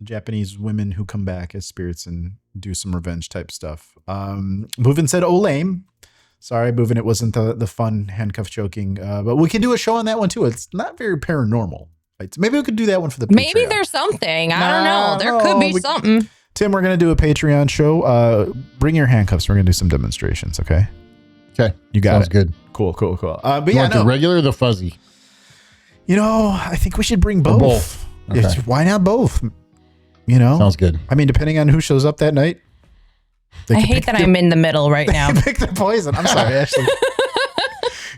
Japanese women who come back as spirits and do some revenge type stuff. Boovin said, oh, lame. Sorry, Boovin, it wasn't the fun handcuff choking. But we can do a show on that one too. It's not very paranormal. Right? So maybe we could do that one for the Maybe Patreon. there's something. I don't know. There could be something. Tim, we're going to do a Patreon show. Bring your handcuffs. We're going to do some demonstrations, okay? Okay. You got Sounds it. good. Cool. But You yeah, want the regular or the fuzzy? You know, I think we should bring Or both. both. Okay. Why not both? You know? Sounds good. I mean, depending on who shows up that night. I hate that I'm in the middle right now. Pick their poison. I'm sorry, Ashley.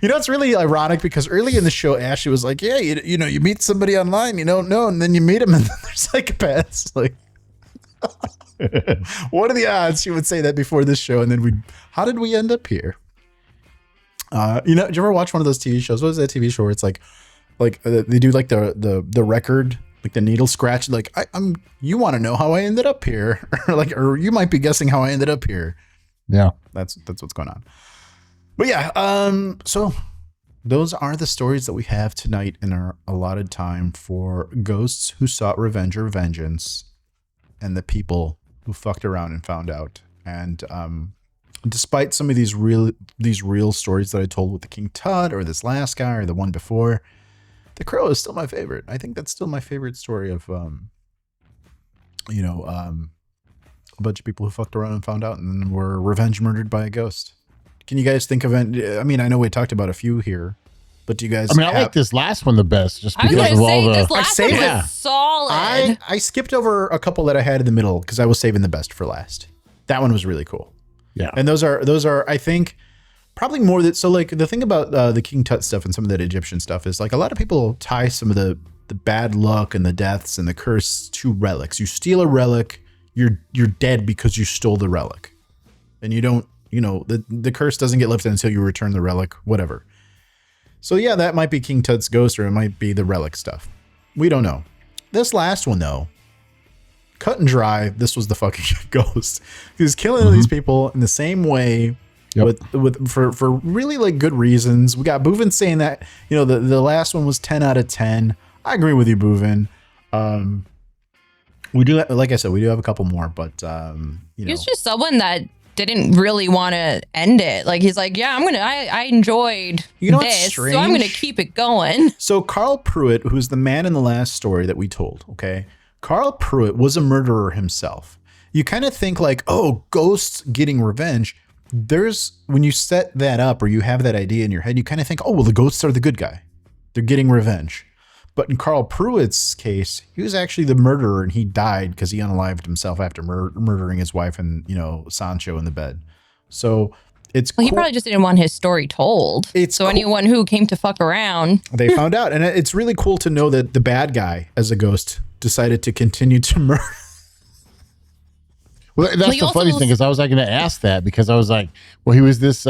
You know, it's really ironic because early in the show, Ashley was like, yeah, you know, you meet somebody online, you don't know, and then you meet them and they're psychopaths. Like, what are the odds she would say that before this show? And then how did we end up here? You know, did you ever watch one of those TV shows? What was that TV show where it's like they do like the record, like the needle scratch, like you want to know how I ended up here, or you might be guessing how I ended up here. Yeah, that's what's going on. But yeah, so those are the stories that we have tonight in our allotted time for ghosts who sought revenge or vengeance, and the people who fucked around and found out. And despite some of these real stories that I told with the King Tut or this last guy or the one before, the Crow is still my favorite. I think that's still my favorite story of, a bunch of people who fucked around and found out and then were revenge murdered by a ghost. Can you guys think of any? I mean, I know we talked about a few here, but do you guys? I mean, I like this last one the best, just because I was of gonna all say the. this last one was solid. I skipped over a couple that I had in the middle because I was saving the best for last. That one was really cool. Yeah, and those are I think probably more that. So like the thing about the King Tut stuff and some of that Egyptian stuff is like a lot of people tie some of the bad luck and the deaths and the curse to relics. You steal a relic, you're dead because you stole the relic, and you don't. You know, the curse doesn't get lifted until you return the relic, whatever. So yeah, that might be King Tut's ghost, or it might be the relic stuff. We don't know. This last one though, cut and dry, this was the fucking ghost. He was killing these people in the same way, for really like good reasons. We got Boovin saying that, you know, the last one was 10 out of 10. I agree with you, Boovin. We do, like I said, we do have a couple more, but He's just someone that didn't really want to end it. Like he's like, yeah, I enjoyed this, so I'm gonna keep it going. So Carl Pruitt, who's the man in the last story that we told, okay? Carl Pruitt was a murderer himself. You kind of think like, oh, ghosts getting revenge. When you set that up or you have that idea in your head, you kind of think, oh, well, the ghosts are the good guy. They're getting revenge. But in Carl Pruitt's case, he was actually the murderer, and he died because he unalived himself after murdering his wife and, you know, Sancho in the bed. So it's cool. He probably just didn't want his story told. So anyone who came to fuck around, they found out. And it's really cool to know that the bad guy as a ghost decided to continue to murder. Well, that's the funny thing, is I was like going to ask that because I was like, well, he was this,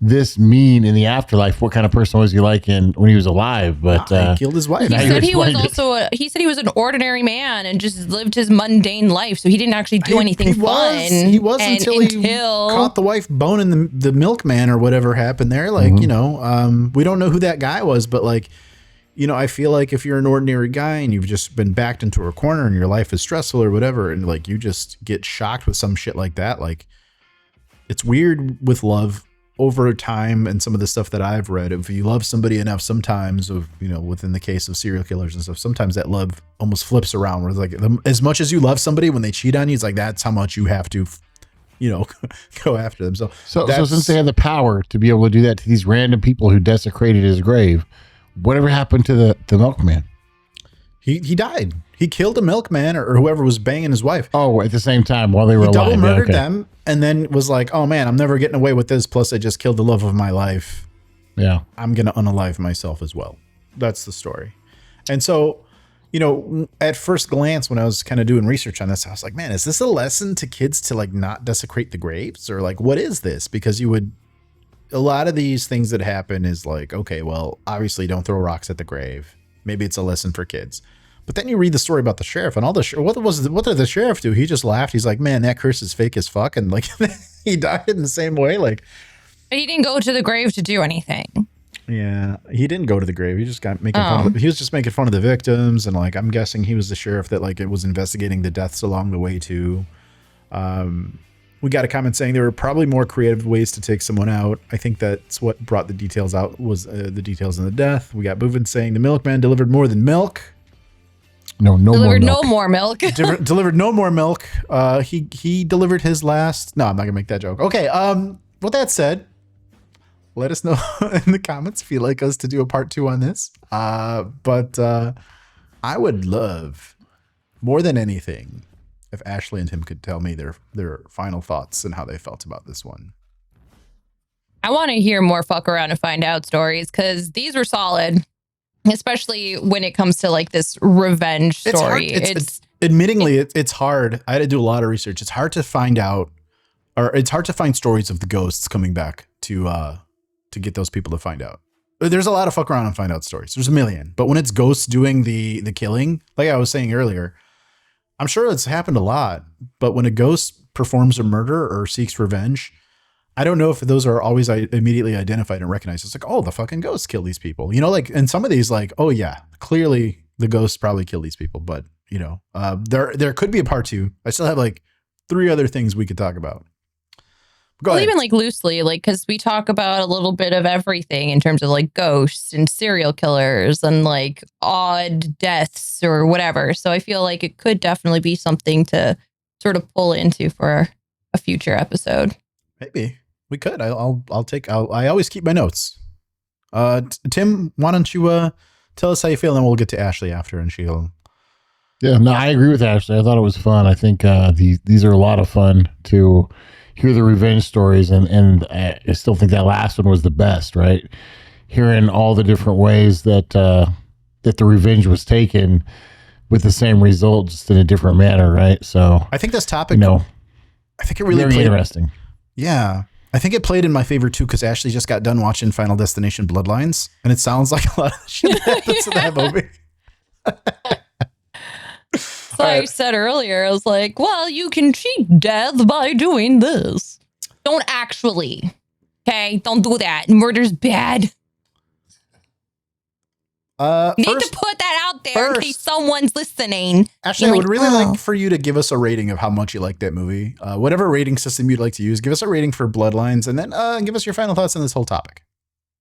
this mean in the afterlife. What kind of person was he like when he was alive? But he killed his wife. He said he was an ordinary man and just lived his mundane life. So he didn't actually do anything fun. He was until he caught the wife boning the milkman or whatever happened there. Like, we don't know who that guy was, but like, I feel like if you're an ordinary guy and you've just been backed into a corner and your life is stressful or whatever, and like you just get shocked with some shit like that, like it's weird with love over time. And some of the stuff that I've read, if you love somebody enough, sometimes within the case of serial killers and stuff, sometimes that love almost flips around where it's like, as much as you love somebody, when they cheat on you, it's like, that's how much you have to go after them. So since they had the power to be able to do that to these random people who desecrated his grave, whatever happened to the milkman? He died. He killed a milkman or whoever was banging his wife. Oh, at the same time while they were alive. Double murdered them and then was like, oh man, I'm never getting away with this. Plus I just killed the love of my life. Yeah. I'm going to unalive myself as well. That's the story. And so, at first glance, when I was kind of doing research on this, I was like, man, is this a lesson to kids to like not desecrate the graves, or like, what is this? Because a lot of these things that happen is like, okay, well, obviously don't throw rocks at the grave. Maybe it's a lesson for kids. But then you read the story about the sheriff and all the what did the sheriff do? He just laughed. He's like, man, that curse is fake as fuck. And like, he died in the same way. Like, he didn't go to the grave to do anything. Yeah, he didn't go to the grave. He just got making fun of he was just making fun of the victims. And like, I'm guessing he was the sheriff that like it was investigating the deaths along the way too. We got a comment saying there were probably more creative ways to take someone out. I think that's what brought the details out was the details in the death. We got Boovin saying the milkman delivered more than milk. Delivered no more milk. Delivered no more milk. He delivered his last. No, I'm not gonna make that joke. Okay. With that said, let us know in the comments if you'd like us to do a part 2 on this. But I would love more than anything if Ashley and Tim could tell me their final thoughts and how they felt about this one. I want to hear more fuck around and find out stories because these were solid. Especially when it comes to like this revenge story. It's hard. I had to do a lot of research. It's hard to find out, or it's hard to find stories of the ghosts coming back to get those people to find out. There's a lot of fuck around and find out stories. There's a million, but when it's ghosts doing the killing, like I was saying earlier, I'm sure it's happened a lot. But when a ghost performs a murder or seeks revenge, I don't know if those are always immediately identified and recognized. It's like, oh, the fucking ghosts kill these people. Like, and some of these like, oh yeah, clearly the ghosts probably kill these people. But, there could be a part 2. I still have like 3 other things we could talk about. Go ahead. Even like loosely, like, because we talk about a little bit of everything in terms of like ghosts and serial killers and like odd deaths or whatever. So I feel like it could definitely be something to sort of pull into for a future episode. Maybe we could. I always keep my notes. Tim, why don't you tell us how you feel, and then we'll get to Ashley after, and she'll. Yeah, no, I agree with Ashley. I thought it was fun. I think these are a lot of fun to hear the revenge stories, and I still think that last one was the best. Right, hearing all the different ways that the revenge was taken with the same result, just in a different manner. Right. So I think this topic. I think it really very interesting. Yeah. I think it played in my favor too, because Ashley just got done watching Final Destination Bloodlines, and it sounds like a lot of shit that happens in that movie. So I said earlier, I was like, well, you can cheat death by doing this. Don't actually. Okay? Don't do that. Murder's bad. Need to put that out there in case someone's listening. Ashley, I would really like for you to give us a rating of how much you like that movie. Whatever rating system you'd like to use, give us a rating for Bloodlines, and then give us your final thoughts on this whole topic.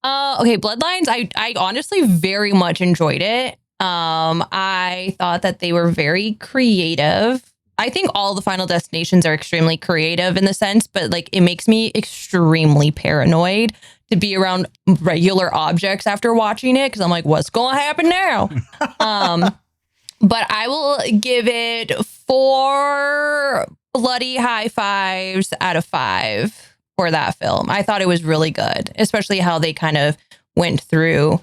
Okay, Bloodlines, I honestly very much enjoyed it. I thought that they were very creative. I think all the Final Destinations are extremely creative in the sense, but like it makes me extremely paranoid to be around regular objects after watching it, because I'm like, what's going to happen now? But I will give it 4 bloody high fives out of 5 for that film. I thought it was really good, especially how they kind of went through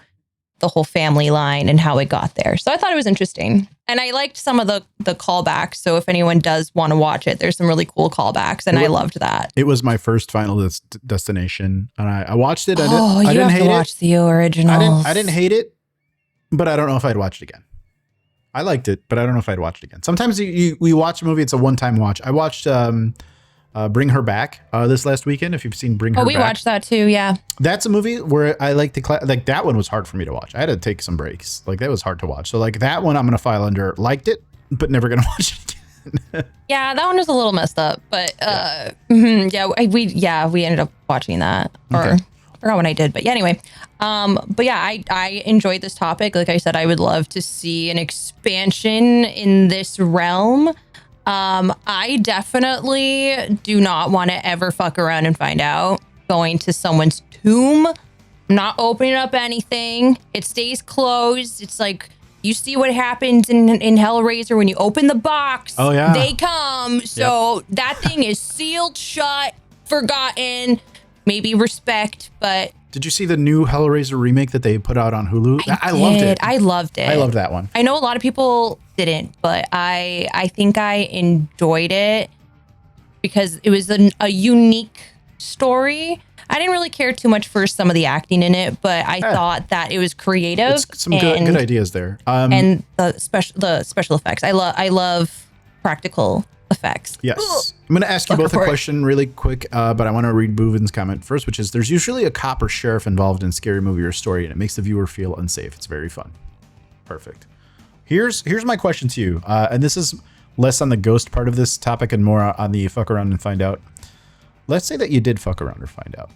the whole family line and how it got there. So I thought it was interesting. And I liked some of the callbacks. So if anyone does want to watch it, there's some really cool callbacks. And I loved that. It was my first Final Destination. And I watched it. I didn't hate it. Watch the original. I didn't hate it, but I don't know if I'd watch it again. I liked it, but I don't know if I'd watch it again. Sometimes we watch a movie, it's a one-time watch. I watched Bring Her Back this last weekend. If you've seen Bring Her Back. Oh, we watched that too, yeah. That's a movie where I like like that one was hard for me to watch. I had to take some breaks. Like that was hard to watch. So like that one I'm going to file under liked it, but never going to watch it again. Yeah, that one was a little messed up, but we ended up watching that. Or Okay. I forgot when I did, but yeah, anyway. But yeah, I enjoyed this topic. Like I said, I would love to see an expansion in this realm. I definitely do not want to ever fuck around and find out. Going to someone's tomb, I'm not opening up anything. It stays closed. It's like you see what happens in Hellraiser when you open the box. Oh, yeah. They come. So that thing is sealed shut, forgotten, maybe respect, but... Did you see the new Hellraiser remake that they put out on Hulu? I loved it. I loved it. I loved that one. I know a lot of people didn't, but I think I enjoyed it because it was a unique story. I didn't really care too much for some of the acting in it, but I thought that it was creative. It's some good ideas there. And the special effects. I love practical effects. Yes. Ugh. I'm going to ask you both a for it. question really quick, but I want to read Boovin's comment first, which is there's usually a cop or sheriff involved in a scary movie or story, and it makes the viewer feel unsafe. It's very fun. Perfect. Here's my question to you, and this is less on the ghost part of this topic and more on the fuck around and find out. Let's say that you did fuck around or find out.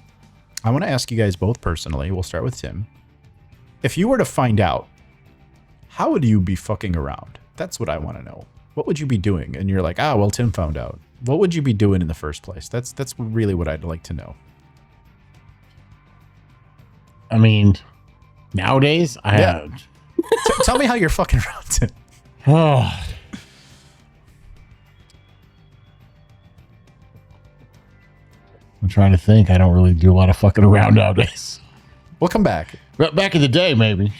I want to ask you guys both personally. We'll start with Tim. If you were to find out, how would you be fucking around? That's what I want to know. What would you be doing? And you're like, well, Tim found out. What would you be doing in the first place? That's really what I'd like to know. I mean, nowadays, Tell me how you're fucking around, Tim. Oh. I'm trying to think. I don't really do a lot of fucking around nowadays. We'll come back. But back in the day, maybe.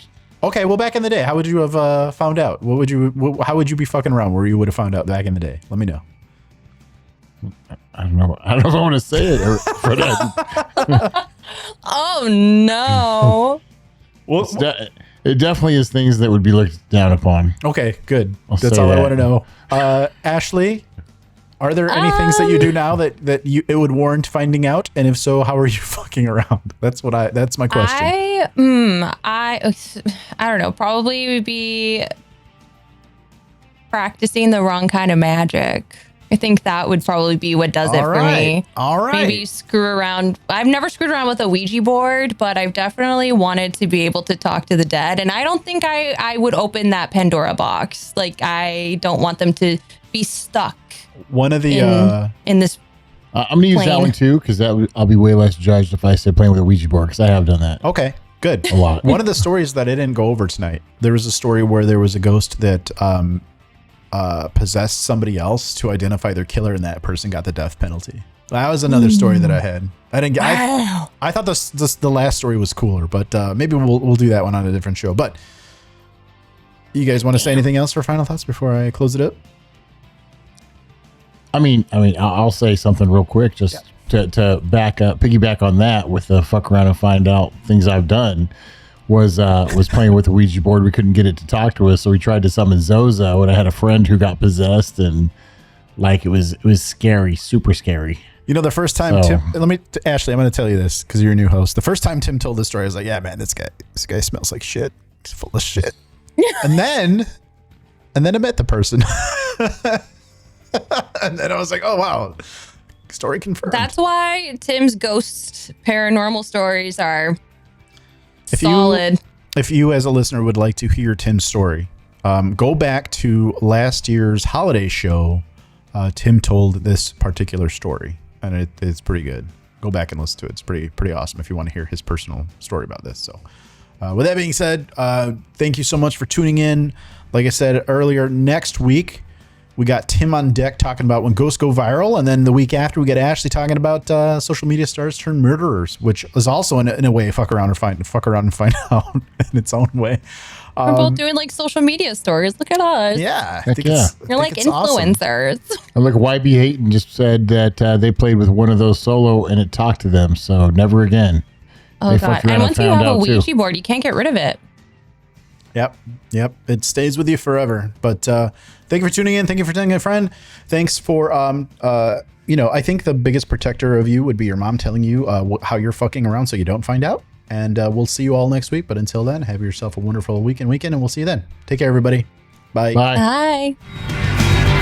Okay, well, back in the day, how would you have found out? How would you be fucking around where you would have found out back in the day? Let me know. I don't know. I don't know if I want to say it for that. Oh no. Well, It definitely is things that would be looked down upon. okay, good. I'll That's say all I that. want to know. Ashley, are there any things that you do now that it would warrant finding out? And if so, how are you fucking around? That's my question. I don't know. Probably would be practicing the wrong kind of magic. I think that would probably be what does it for me. All right. Maybe screw around. I've never screwed around with a Ouija board, but I've definitely wanted to be able to talk to the dead. And I don't think I would open that Pandora box. Like, I don't want them to be stuck One of the in this. I'm going to use that Plain. one too, because I'll be way less judged if I say playing with a Ouija board, because I have done that. okay, good. A lot. One of the stories that I didn't go over tonight, there was a story where there was a ghost that possessed somebody else to identify their killer, and that person got the death penalty. That was another story that I had. I didn't get. I thought the last story was cooler, but maybe we'll do that one on a different show. But you guys want to say anything else for final thoughts before I close it up? I mean, I'll say something real quick just to piggyback on that with the fuck around and find out things I've done. Was playing with the Ouija board. We couldn't get it to talk to us, so we tried to summon Zozo, and I had a friend who got possessed, and like it was scary, super scary. You know, the first time So- Tim, Ashley, I'm going to tell you this because you're a new host. The first time Tim told this story, I was like, yeah, man, this guy smells like shit. He's full of shit. and then I met the person. And then I was like, oh, wow. Story confirmed. That's why Tim's ghost paranormal stories are If solid. If you as a listener would like to hear Tim's story, go back to last year's holiday show. Tim told this particular story, and it's pretty good. Go back and listen to it. It's pretty awesome if you want to hear his personal story about this. So with that being said, thank you so much for tuning in. Like I said earlier, next week we got Tim on deck talking about when ghosts go viral, and then the week after we get Ashley talking about social media stars turn murderers, which is also in a way fuck around and find out in its own way. We're both doing like social media stories. Look at us. Yeah, Heck yeah. You're like influencers. And look, YB Hayton just said that they played with one of those solo and it talked to them, so never again. Oh They god! fucked around And and once you found have a out, too. Ouija board, you can't get rid of it. Yep. It stays with you forever. But thank you for tuning in. Thank you for telling a friend. Thanks for, I think the biggest protector of you would be your mom telling you how you're fucking around so you don't find out. And we'll see you all next week. But until then, have yourself a wonderful weekend, and we'll see you then. Take care, everybody. Bye. Bye. Bye.